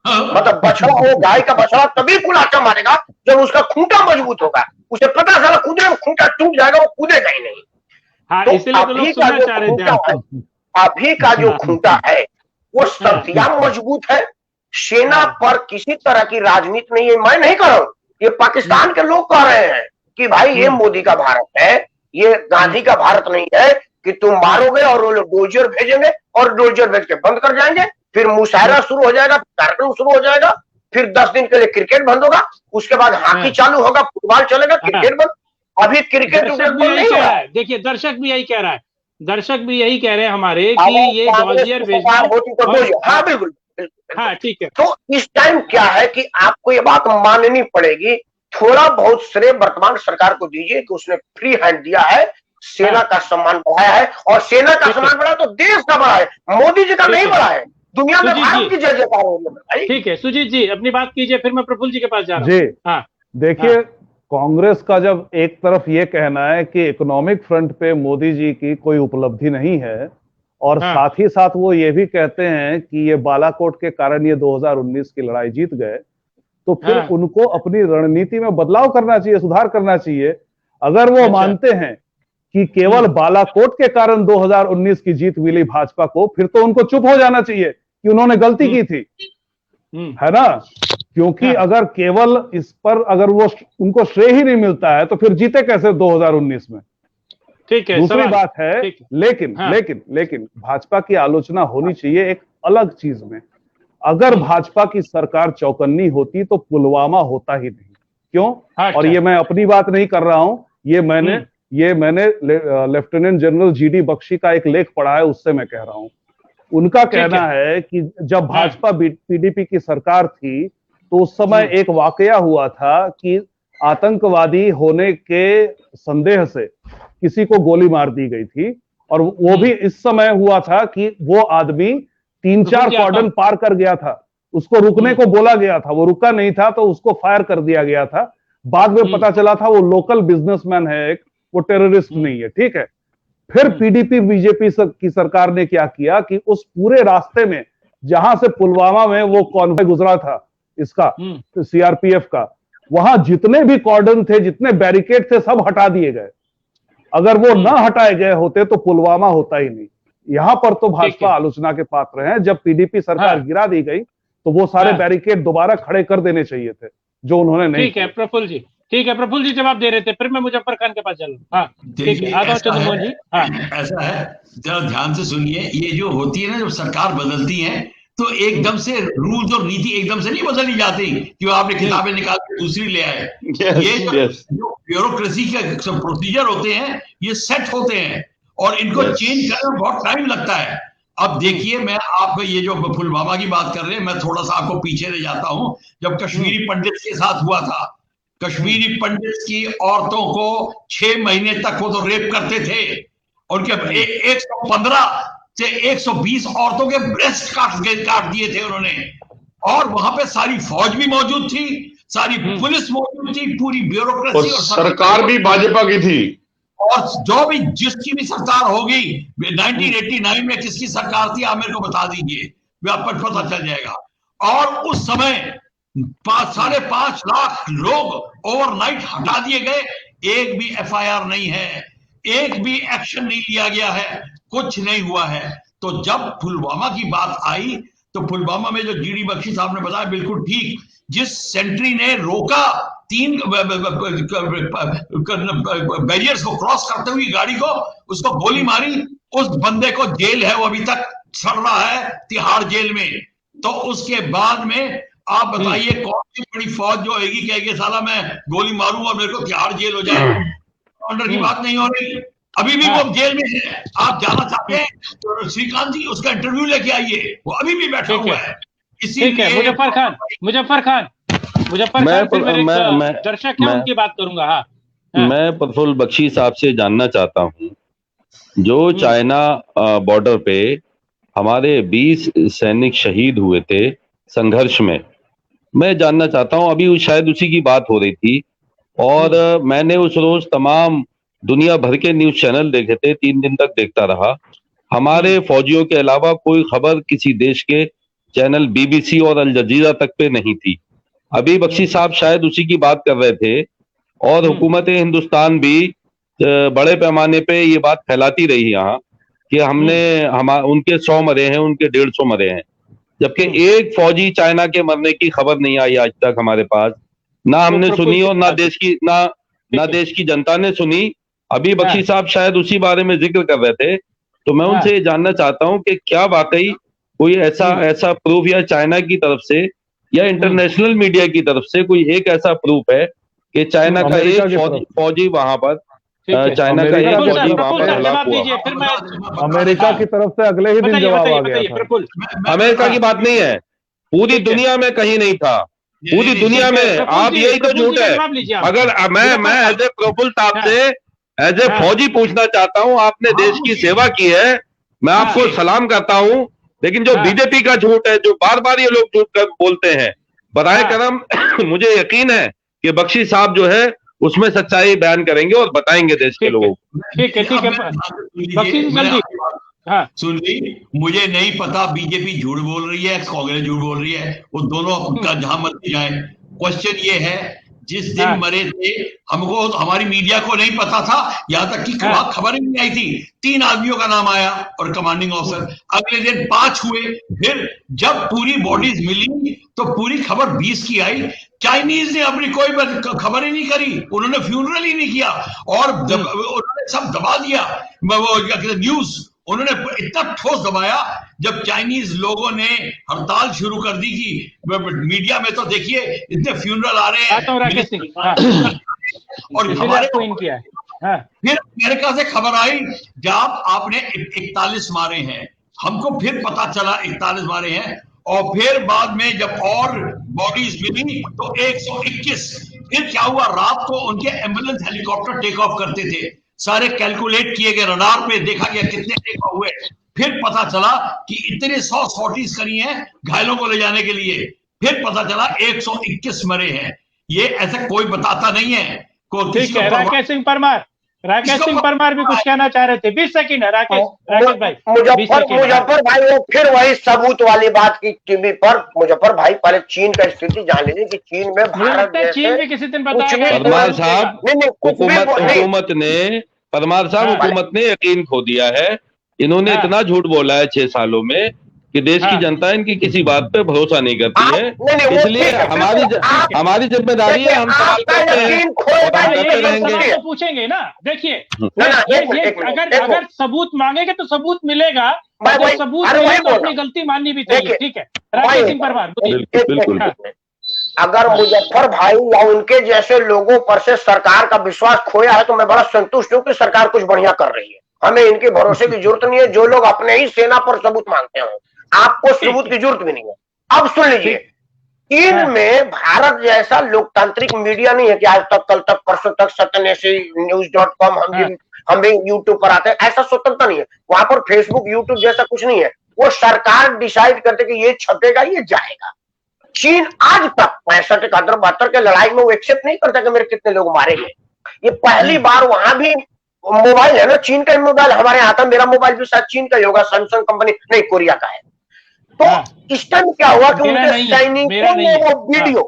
मतलब बछड़ा, वो गाय का बछड़ा तभी कुलाचा मारेगा जब उसका खूंटा मजबूत होगा। उसे पता चला कूदने में खूंटा टूट जाएगा, वो कूदेगा ही नहीं। तो अभी का जो खूंटा है वो सत्या मजबूत है। सेना पर किसी तरह की राजनीति नहीं है। मैं नहीं कर रहा हूं, ये पाकिस्तान के लोग कह रहे हैं कि भाई ये मोदी का भारत है, ये गांधी का भारत नहीं है कि तुम मारोगे और वो लोग डोजर भेजेंगे और डोजर भेज के बंद कर जाएंगे फिर मुशायरा शुरू हो जाएगा, कार्यक्रम शुरू हो जाएगा, फिर 10 दिन के लिए क्रिकेट बंद होगा, उसके बाद हॉकी चालू होगा, फुटबॉल चलेगा, क्रिकेट बंद। अभी क्रिकेट नहीं हो रहा है। देखिए दर्शक भी यही कह रहा है, दर्शक भी यही कह रहे हैं हमारे कि ये डॉजियर भेजना। हाँ बिल्कुल, हाँ ठीक है। तो इस टाइम क्या है कि आपको ये बात माननी पड़ेगी, थोड़ा बहुत श्रेय वर्तमान सरकार को दीजिए कि उसने फ्री हैंड दिया है, सेना का सम्मान बढ़ाया है, और सेना का सम्मान बढ़ा तो देश का बढ़ा है, मोदी जी का नहीं बढ़ा है। दुनिया में भारत की जय जयकार हो रही है। ठीक है सुजीत जी अपनी बात कीजिए, फिर मैं प्रफुल्ल जी के पास जा रहा हूं। जी हाँ देखिए, कांग्रेस का जब एक तरफ ये कहना है कि इकोनॉमिक फ्रंट पे मोदी जी की कोई उपलब्धि नहीं है, और साथ ही साथ वो ये भी कहते हैं कि ये बालाकोट के कारण ये 2019 की लड़ाई जीत गए, तो फिर उनको अपनी रणनीति में बदलाव करना चाहिए, सुधार करना चाहिए। अगर वो मानते हैं कि केवल बालाकोट के कारण 2019 की जीत मिली भाजपा को, फिर तो उनको चुप हो जाना चाहिए कि उन्होंने गलती की थी, है ना। क्योंकि अगर केवल इस पर अगर वो उनको श्रेय ही नहीं मिलता है तो फिर जीते कैसे 2019 में। ठीक है, दूसरी बात है, लेकिन भाजपा की आलोचना होनी चाहिए एक अलग चीज में। अगर भाजपा की सरकार चौकन्नी होती तो पुलवामा होता ही नहीं। क्यों? और ये मैं अपनी बात नहीं कर रहा हूं, ये मैंने लेफ्टिनेंट जनरल जीडी बख्शी का एक लेख पढ़ा है, उससे मैं कह रहा हूं। उनका कहना है कि जब भाजपा पीडीपी की सरकार थी तो उस समय एक वाकया हुआ था कि आतंकवादी होने के संदेह से किसी को गोली मार दी गई थी, और वो भी इस समय हुआ था कि वो आदमी 3-4 कॉर्डन पार कर गया था, उसको रुकने को बोला गया था, वो रुका नहीं था तो उसको फायर कर दिया गया था। बाद में पता चला था वो लोकल बिजनेसमैन है, एक वो टेररिस्ट नहीं है। ठीक है, फिर पीडीपी बीजेपी की सरकार ने क्या किया कि उस पूरे रास्ते में जहां से पुलवामा में वो कॉन्वॉय गुजरा था इसका सीआरपीएफ का, वहां जितने भी कॉर्डन थे, जितने बैरिकेड थे, सब हटा दिए गए। अगर वो ना हटाए गए होते तो पुलवामा होता ही नहीं। यहां पर तो भाजपा आलोचना के पात्र हैं। जब पीडीपी सरकार गिरा दी गई तो वो सारे बैरिकेड दोबारा खड़े कर देने चाहिए थे, जो उन्होंने नहीं। ठीक है प्रफुल्ल जी, ठीक है प्रफुल्ल जी जवाब दे रहे थे, फिर मैं मुजफ्फर खान के पास चलूं। हाँ ठीक है, आदम चंद्रमोहन जी। हाँ ऐसा है, जरा ध्यान से सुनिए। ये जो होती है ना, जब सरकार बदलती है तो एकदम से रूल्स और नीति एकदम से नहीं बदली जाती कि आपने किताबें निकाल के दूसरी ले आए। ये जो ब्यूरोक्रेसी के प्रोसीजर होते हैं ये सेट होते हैं, और इनको चेंज करने में बहुत टाइम लगता है। अब देखिए, मैं आपको ये जो पुलवामा की बात कर रहे हैं, मैं थोड़ा सा आपको पीछे ले जाता हूं। जब कश्मीरी पंडित के साथ हुआ था, कश्मीरी पंडित की औरतों को 6 महीने तक वो तो रेप करते थे, उनके 115 से 120 औरतों के ब्रेस्ट काट दिए थे उन्होंने। और वहां पे सारी फौज भी मौजूद थी, सारी पुलिस मौजूद थी, पूरी ब्यूरोक्रेसी, और सरकार भी भाजपा की थी। और जो भी जिसकी भी सरकार होगी, 1989 में किसकी सरकार थी आप मेरे को बता दीजिए, आपको पता चल जाएगा। और उस समय 5.5 लाख लोग ओवरनाइट हटा दिए गए, एक भी एफआईआर नहीं है, एक भी एक्शन नहीं लिया गया है, कुछ नहीं हुआ है। तो जब पुलवामा की बात आई तो पुलवामा में जो जीडी बख्शी साहब ने बताया बिल्कुल ठीक, जिस सेंट्री ने रोका 3 बैरियर्स को क्रॉस करते हुए गाड़ी को, उसको गोली मारी, उस बंदे को जेल है, वो अभी तक सड़ रहा है तिहाड़ जेल में। तो उसके बाद में आप बताइए कौन सी बड़ी फौज जो होगी कहेगी साला मैं गोली मारूंगा मेरे को तिहाड़ जेल हो जाए। ऑर्डर की बात नहीं हो रही, अभी भी वो जेल में है। आप जाना चाहते हैं तो श्रीकांत जी उसका इंटरव्यू लेके आइए, वो अभी भी बैठा हुआ है। इसीलिए मुजफ्फर खान दर्शक है उनकी बात करूंगा। हाँ मैं प्रफुल्ल बख्शी साहब से जानना चाहता हूँ, जो चाइना बॉर्डर पे हमारे 20 सैनिक शहीद हुए थे संघर्ष में, मैं जानना चाहता हूँ, अभी शायद उसी की बात हो रही थी, और मैंने उस रोज तमाम दुनिया भर के न्यूज चैनल देखे थे, 3 दिन तक देखता रहा। हमारे फौजियों के अलावा कोई खबर किसी देश के चैनल बीबीसी और अल जजीरा तक पे नहीं थी। अभी बख्शी साहब शायद उसी की बात कर रहे थे, और हुकूमत हिंदुस्तान भी बड़े पैमाने पे ये बात फैलाती रही यहाँ कि उनके 100 मरे हैं, उनके 150 मरे हैं, जबकि एक फौजी चाइना के मरने की खबर नहीं आई आज तक हमारे पास, ना हमने सुनी और ना देश की जनता ने सुनी। अभी बख्शी साहब शायद उसी बारे में जिक्र कर रहे थे, तो मैं उनसे ये जानना चाहता हूं कि क्या वाकई कोई ऐसा प्रूफ या चाइना की तरफ से या इंटरनेशनल मीडिया की तरफ से कोई एक ऐसा प्रूफ है कि चाइना का एक फौजी वहां पर, चाइना का एक फौजी वहां पर हलाक हुआ? अमेरिका की तरफ से अगले ही दिन जवाब आ गया था। अमेरिका की बात नहीं है, पूरी दुनिया में कहीं नहीं था, पूरी दुनिया में। आप यही तो झूठ है। अगर मैं एज ए प्रफुल्ल साहब से एज ए फौजी पूछना चाहता हूं, आपने देश की सेवा की है, मैं आपको सलाम करता हूं, लेकिन जो बीजेपी का झूठ है, जो बार बार ये लोग झूठ कर बोलते हैं, बराए करम मुझे यकीन है कि बख्शी साहब जो है उसमें सच्चाई बयान करेंगे और बताएंगे देश के लोगों को। ठीक है बख्शी जल्दी। हाँ सुन ली, मुझे नहीं पता बीजेपी झूठ बोल रही है, कांग्रेस झूठ बोल रही है, वो दोनों का जहां मर्जी जाए। क्वेश्चन ये है, जिस दिन मरे थे हमको, हमारी मीडिया को नहीं पता था, यहां तक कि खबर ही नहीं आई थी। 3 आदमियों का नाम आया और कमांडिंग ऑफिसर, अगले दिन 5 हुए, फिर जब पूरी बॉडीज मिली तो पूरी खबर 20 की आई। चाइनीज ने अपनी कोई खबर ही नहीं करी, उन्होंने फ्यूनरल ही नहीं किया और उन्होंने सब दबा दिया न्यूज। उन्होंने इतना ठोस दबाया, जब चाइनीज लोगों ने हड़ताल शुरू कर दी कि मीडिया में तो देखिए इतने फ्यूनरल आ रहे हैं और हमारे किया है। फिर अमेरिका से खबर आई, जब आपने 41 मारे हैं, हमको फिर पता चला 41 मारे हैं, और फिर बाद में जब और बॉडीज मिली तो 121। फिर क्या हुआ, रात को उनके एम्बुलेंस हेलीकॉप्टर टेक ऑफ करते थे, सारे कैलकुलेट किए गए, रडार पे देखा गया कितने टेक ऑफ हुए। फिर पता चला कि इतने 100 सॉर्टीज करी हैं घायलों को ले जाने के लिए, फिर पता चला 121 मरे हैं। ये ऐसा कोई बताता नहीं है। ठीक है, राकेश सिंह परमार भी कुछ कहना चाह रहे थे। 20 सेकंड है राकेश भाई। मुजफ्फर भाई, वो फिर वही सबूत वाली बात की टीवी पर। मुजफ्फर भाई, पहले चीन का स्थिति जान लीजिए कि चीन में भारत चीन में किसी दिन परमार साहब हुकूमत ने यकीन खो दिया है। इन्होंने इतना झूठ बोला है 6 सालों में कि देश की जनता इनकी किसी बात पे भरोसा नहीं करती है। इसलिए हमारी जिम्मेदारी है, हम सवाल करते हैं और हम करते रहेंगे। तो पूछेंगे ना। देखिए, अगर सबूत मांगेंगे तो सबूत मिलेगा, अगर सबूत मिले तो अपनी गलती माननी भी चाहिए। ठीक है, राकेश सिंह परमार। बिल्कुल। अगर मुजफ्फर भाई या उनके जैसे लोगों पर से सरकार का विश्वास खोया है, तो मैं बड़ा संतुष्ट हूँ कि सरकार कुछ बढ़िया कर रही है। हमें इनके भरोसे की जरूरत नहीं है, जो लोग अपने ही सेना पर सबूत मांगते हैं। आपको सबूत की जरूरत भी नहीं है। अब सुन लीजिए, चीन में भारत जैसा लोकतांत्रिक मीडिया नहीं है कि आज तक, कल तक, परसों तक सत्यनेशी news.com हम भी यूट्यूब पर आते हैं, ऐसा स्वतंत्रता नहीं है वहां पर। फेसबुक, यूट्यूब जैसा कुछ नहीं है। वो सरकार डिसाइड करते कि ये छपेगा, ये जाएगा। चीन आज तक 65, 71, 72 के लड़ाई में वो एक्सेप्ट नहीं करता कि मेरे कितने लोग मारे गए। ये पहली बार, वहां भी मोबाइल है ना, चीन का मोबाइल हमारे यहाँ था, मेरा मोबाइल भी शायद चीन का ही होगा, सैमसंग कंपनी नहीं, कोरिया का है। तो इस टाइम क्या हुआ कि उनके सैनिकों ने वो वीडियो,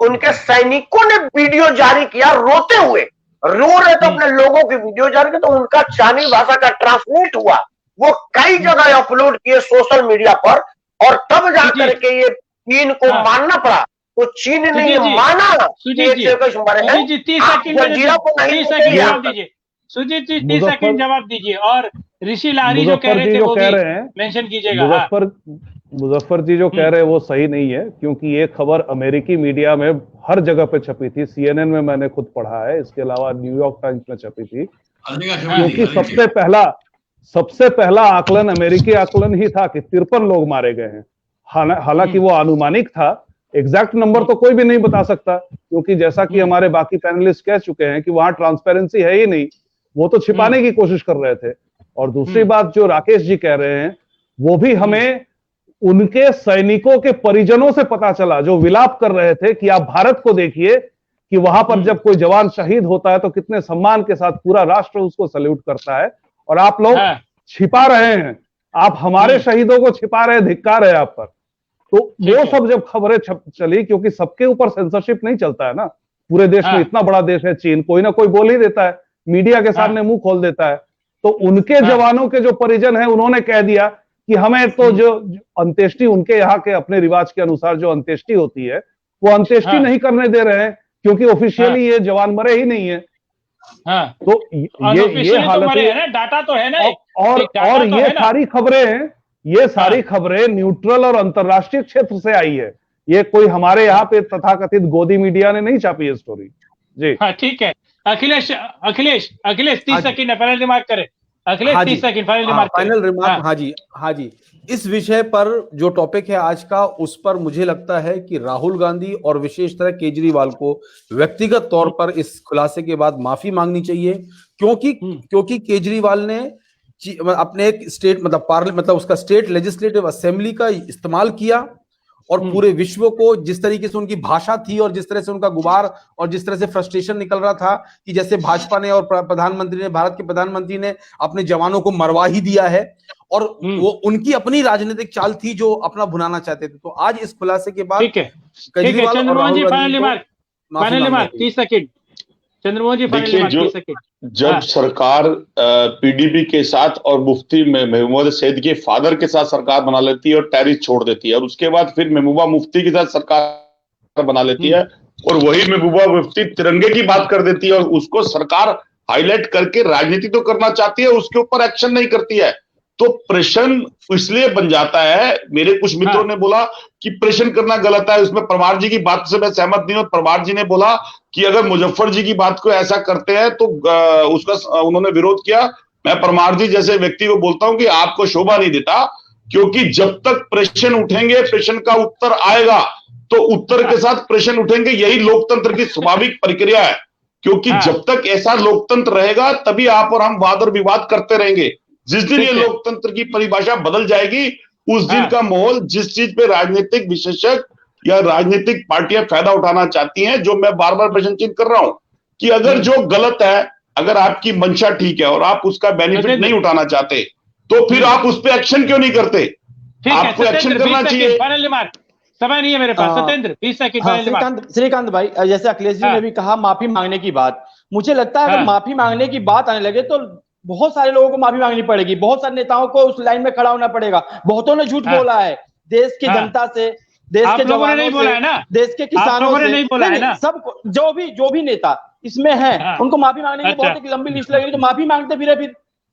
उनके सैनिकों ने वीडियो जारी किया, रोते हुए रो रहे थे, अपने लोगों की वीडियो जारी की। तो उनका चाइनीज भाषा का ट्रांसलेट हुआ, वो कई जगह अपलोड किए सोशल मीडिया पर, और तब जाकर के ये चीन को मानना पड़ा। तो चीन ने ये माना। सुजीत जी 30 सेकंड जवाब दीजिए। और ऋषि लारी जो कह रहे थे वो भी मेंशन कीजिएगा। मुजफ्फर जी जो कह रहे हैं वो सही नहीं है, क्योंकि ये खबर अमेरिकी मीडिया में हर जगह पे छपी थी। CNN में मैंने खुद पढ़ा है, इसके अलावा न्यूयॉर्क टाइम्स में छपी थी। क्योंकि सबसे पहला आकलन अमेरिकी आकलन ही था कि 53 लोग मारे गए हैं। हालांकि वो अनुमानिक था, एग्जैक्ट नंबर तो कोई भी नहीं बता सकता, क्योंकि जैसा कि हमारे बाकी पैनलिस्ट कह चुके हैं कि वहां ट्रांसपेरेंसी है ही नहीं, वो तो छिपाने की कोशिश कर रहे थे। और दूसरी बात जो राकेश जी कह रहे हैं, वो भी हमें उनके सैनिकों के परिजनों से पता चला, जो विलाप कर रहे थे कि आप भारत को देखिए कि वहां पर जब कोई जवान शहीद होता है तो कितने सम्मान के साथ पूरा राष्ट्र उसको सैल्यूट करता है, और आप लोग छिपा रहे हैं, आप हमारे शहीदों को छिपा रहे, धिक्कार है आप पर। तो वो सब जब खबरें चली, क्योंकि सबके ऊपर सेंसरशिप नहीं चलता है ना, पूरे देश में इतना बड़ा देश है चीन, कोई ना कोई बोल ही देता है, मीडिया के सामने मुंह खोल देता है। तो उनके जवानों के जो परिजन हैं, उन्होंने कह दिया कि हमें तो जो अंत्येष्टि उनके यहाँ के अपने रिवाज के अनुसार जो अंत्येष्टि होती है, वो अंत्येष्टि नहीं करने दे रहे हैं, क्योंकि ऑफिशियली ये जवान मरे ही नहीं है। तो ये हालत है, डाटा तो है ना, और ये सारी खबरें ये सारी खबरें न्यूट्रल और अंतर्राष्ट्रीय क्षेत्र से आई है, ये कोई हमारे यहाँ पे तथाकथित गोदी मीडिया ने नहीं छापी है स्टोरी जी। हाँ ठीक है, अखिलेश 30 सेकंड फाइनल रिमार्क करें। Akhilesh 30 second final remark. हाँ जी, इस विषय पर जो टॉपिक है आज का, उस पर मुझे लगता है कि राहुल गांधी और विशेषतः केजरीवाल को व्यक्तिगत तौर पर इस खुलासे के बाद माफी मांगनी चाहिए, क्योंकि केजरीवाल ने अपने एक स्टेट मतलब उसका स्टेट लेजिस्लेटिव असेंबली का इस्तेमाल किया और पूरे विश्व को जिस तरीके से उनकी भाषा थी और जिस तरह से उनका गुबार और जिस तरह से फ्रस्ट्रेशन निकल रहा था कि जैसे भाजपा ने और भारत के प्रधानमंत्री ने अपने जवानों को मरवा ही दिया है, और वो उनकी अपनी राजनीतिक चाल थी जो अपना भुनाना चाहते थे। तो आज इस खुलासे के बाद केजरीवाल और राहुल गांधी 30 सेकंड। चंद्रमोहन जी देखिए, जब सरकार पीडीपी के साथ और मुफ्ती महमूद सैयद के फादर के साथ सरकार बना लेती है और टैरिफ छोड़ देती है, और उसके बाद फिर महबूबा मुफ्ती के साथ सरकार बना लेती है और वही महबूबा मुफ्ती तिरंगे की बात कर देती है और उसको सरकार हाईलाइट करके राजनीति तो करना चाहती है, उसके ऊपर एक्शन नहीं करती है, तो प्रश्न इसलिए बन जाता है। मेरे कुछ मित्रों ने बोला कि प्रश्न करना गलत है, उसमें परमार जी की बात से मैं सहमत नहीं हूं। परमार जी ने बोला कि अगर मुजफ्फर जी की बात को ऐसा करते हैं तो उसका उन्होंने विरोध किया। मैं परमार जी जैसे व्यक्ति को बोलता हूं कि आपको शोभा नहीं देता, क्योंकि जब तक प्रश्न उठेंगे, प्रश्न का उत्तर आएगा, तो उत्तर के साथ प्रश्न उठेंगे, यही लोकतंत्र की स्वाभाविक प्रक्रिया है। क्योंकि जब तक ऐसा लोकतंत्र रहेगा तभी आप और हम वाद और विवाद करते रहेंगे। जिस दिन ये लोकतंत्र की परिभाषा बदल जाएगी, उस दिन का माहौल, जिस चीज पे राजनीतिक विशेषज्ञ या राजनीतिक पार्टियां फायदा उठाना चाहती हैं, जो मैं बार बार प्रश्न चिन्ह कर रहा हूं कि अगर जो गलत है, अगर आपकी मंशा ठीक है और आप उसका बेनिफिट नहीं उठाना चाहते, तो फिर आप उस पर एक्शन क्यों नहीं करते? आपको एक्शन करना चाहिए। समय नहीं है मेरे पास। सत्येंद्र 20 सेकंड। श्रीकांत भाई, जैसे अखिलेश जी ने भी कहा माफी मांगने की बात, मुझे लगता है अगर माफी मांगने की बात आने लगे तो बहुत सारे लोगों को माफी मांगनी पड़ेगी, बहुत सारे नेताओं को उस लाइन में खड़ा होना पड़ेगा। बहुतों ने झूठ बोला है देश की जनता से, देश के जवानों से, देश के किसानों से, सब जो भी नेता इसमें है, उनको माफी मांगने की बहुत एक लंबी लिस्ट लगेगी। तो माफी मांगते फिर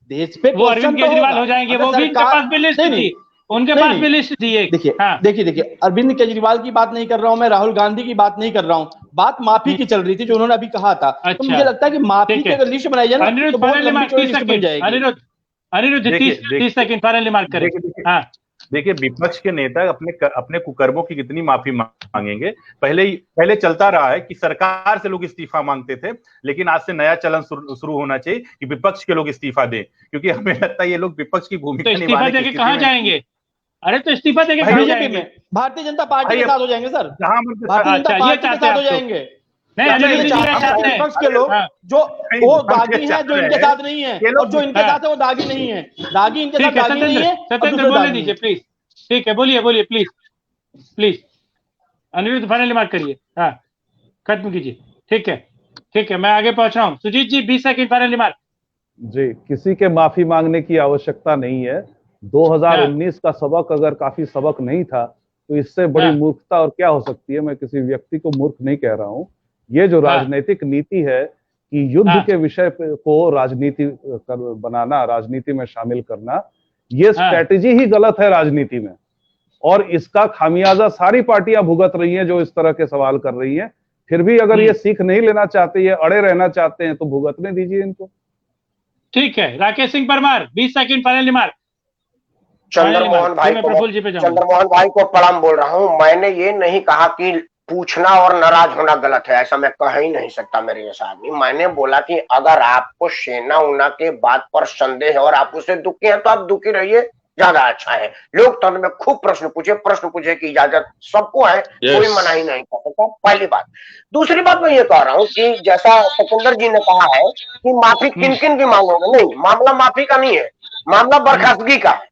देश पे वो अरविंद केजरीवाल हो जाएंगे, वो भी उनके पास भी लिस्ट थी, उनके पास भी लिस्ट थी एक। देखिए अरविंद केजरीवाल की बात नहीं कर रहा हूं मैं, राहुल गांधी की बात नहीं कर रहा हूं, बात माफी की चल रही थी जो उन्होंने अभी कहा था। तो मुझे लगता है कि माफी की अगर लिस्ट बनाई जाए ना तो बहुत लंबी लिस्ट बन जाएगी। अनिरुद्ध 30 सेकंड फाइनल रिमार्क करें। देखिए विपक्ष के नेता अपने कुकर्मों की कितनी माफी मांगेंगे। पहले चलता रहा है कि सरकार से लोग इस्तीफा मांगते थे, लेकिन आज से नया चलन शुरू होना चाहिए कि विपक्ष के लोग इस्तीफा दें, क्योंकि हमें लगता है ये लोग विपक्ष की भूमिका निभाने की कहां जाएंगे? अरे तो इस्तीफा देके बीजेपी में भारतीय जनता पार्टी के साथ हो जाएंगे सर, भारतीय जनता पार्टी के साथ हो जाएंगे। विपक्ष के लोग जो वो दागी हैं, जो इनके साथ नहीं है, और जो इनके साथ है वो दागी नहीं है। दागी इनके साथ दागी नहीं है। सत्येंद्र बोलने दीजिए प्लीज। ठीक है, बोलिए प्लीज। अनिरुद्ध फाइनल रिमार्क करिए, हाँ खत्म कीजिए। ठीक है, मैं आगे पहुंच रहा हूँ। सुजीत जी 20 सेकंड फाइनल रिमार्क। जी, किसी के माफी मांगने की आवश्यकता नहीं है। 2019 का सबक अगर काफी सबक नहीं था तो इससे बड़ी मूर्खता और क्या हो सकती है। मैं किसी व्यक्ति को मूर्ख नहीं कह रहा हूं। ये जो राजनीतिक नीति है कि युद्ध के विषय को राजनीति बनाना, राजनीति में शामिल करना, ये स्ट्रेटेजी ही गलत है राजनीति में, और इसका खामियाजा सारी पार्टियां भुगत रही हैं जो इस तरह के सवाल कर रही हैं। फिर भी अगर ये सीख नहीं लेना चाहते, ये अड़े रहना चाहते हैं, तो भुगतने दीजिए इनको। ठीक है, Rakesh Singh Parmar 20 second final remark. Chandramohan भाई को प्रणाम बोल रहा हूं। मैंने ये नहीं कहा कि पूछना और नाराज होना गलत है, ऐसा मैं कह ही नहीं सकता मेरे जैसा आदमी। मैंने बोला कि अगर आपको सेना उना के बात पर संदेह है और आप उससे दुखी हैं तो आप दुखी रहिए, ज्यादा अच्छा है। लोकतंत्र में खूब प्रश्न पूछे की इजाजत सबको है, कोई मनाही नहीं कर सकता। पहली बात। दूसरी बात मैं ये कह रहा हूँ कि जैसा सतेंद्र जी ने कहा है कि माफी किन किन की मांगोगे, नहीं, मामला माफी का नहीं है, मामला बर्खास्तगी का है।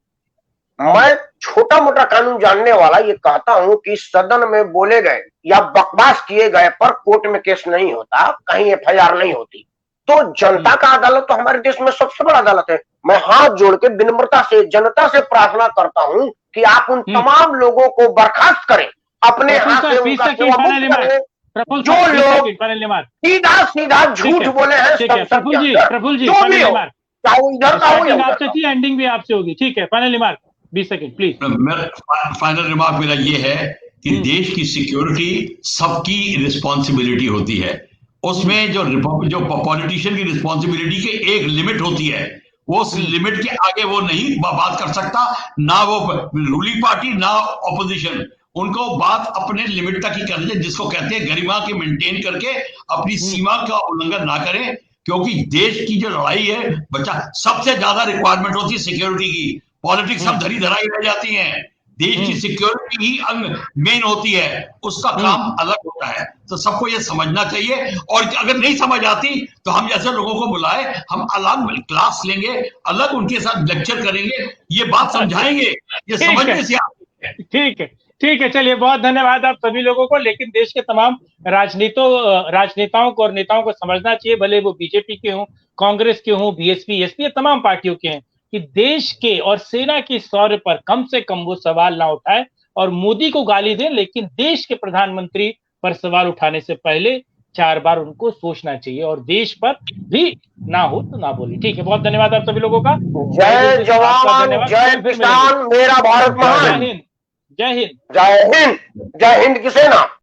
मैं छोटा मोटा कानून जानने वाला ये कहता हूं कि सदन में बोले गए या बकवास किए गए पर कोर्ट में केस नहीं होता, कहीं एफआईआर नहीं होती। तो जनता का अदालत तो हमारे देश में सबसे बड़ा अदालत है। मैं हाथ जोड़ के विनम्रता से जनता से प्रार्थना करता हूं कि आप उन तमाम लोगों को बर्खास्त करें, अपने हाथ से उनका सेवा मुक्त करें। जो लोग सीधा झूठ बोले हैं, प्रफुल्ल जी चाहे इधर का हो या आपसे थी, एंडिंग भी आपसे होगी। ठीक है, final remark. 20 second please. Final remark मेरा ये है कि देश की सिक्योरिटी सबकी रिस्पॉन्सिबिलिटी होती है। उसमें जो पॉलिटिशियन की रिस्पॉन्सिबिलिटी की एक लिमिट होती है, वो उस लिमिट के आगे वो नहीं बात कर सकता, ना वो रूलिंग पार्टी ना ऑपोजिशन। उनको बात अपने लिमिट तक ही करनी चाहिए, जिसको कहते हैं गरिमा के मेंटेन करके अपनी सीमा का उल्लंघन ना करें, क्योंकि देश की जो लड़ाई है बच्चा सबसे ज्यादा रिक्वायरमेंट होती है सिक्योरिटी की। पॉलिटिक्स सब धरी धराई रह जाती हैं, देश की सिक्योरिटी ही अंग मेन होती है, उसका काम अलग होता है। तो सबको ये समझना चाहिए, और अगर नहीं समझ आती तो हम जैसे लोगों को बुलाए, हम अलग क्लास लेंगे, अलग उनके साथ लेक्चर करेंगे, ये बात समझाएंगे, ये समझने से आती है। ठीक है, चलिए बहुत धन्यवाद आप सभी लोगों को। लेकिन देश के तमाम राजनेताओं को और नेताओं को समझना चाहिए, भले वो बीजेपी के हों, कांग्रेस के हों, बीएसपी, एसपी, ये तमाम पार्टियों के हैं, कि देश के और सेना की शौर्य पर कम से कम वो सवाल ना उठाए और मोदी को गाली दें, लेकिन देश के प्रधानमंत्री पर सवाल उठाने से पहले 4 बार उनको सोचना चाहिए, और देश पर भी ना हो तो ना बोले। ठीक है, बहुत धन्यवाद आप सभी लोगों का। जय जवान, जय किसान, मेरा भारत महान। जय हिंद, जय हिंद, जय हिंद, जय हिंद की सेना।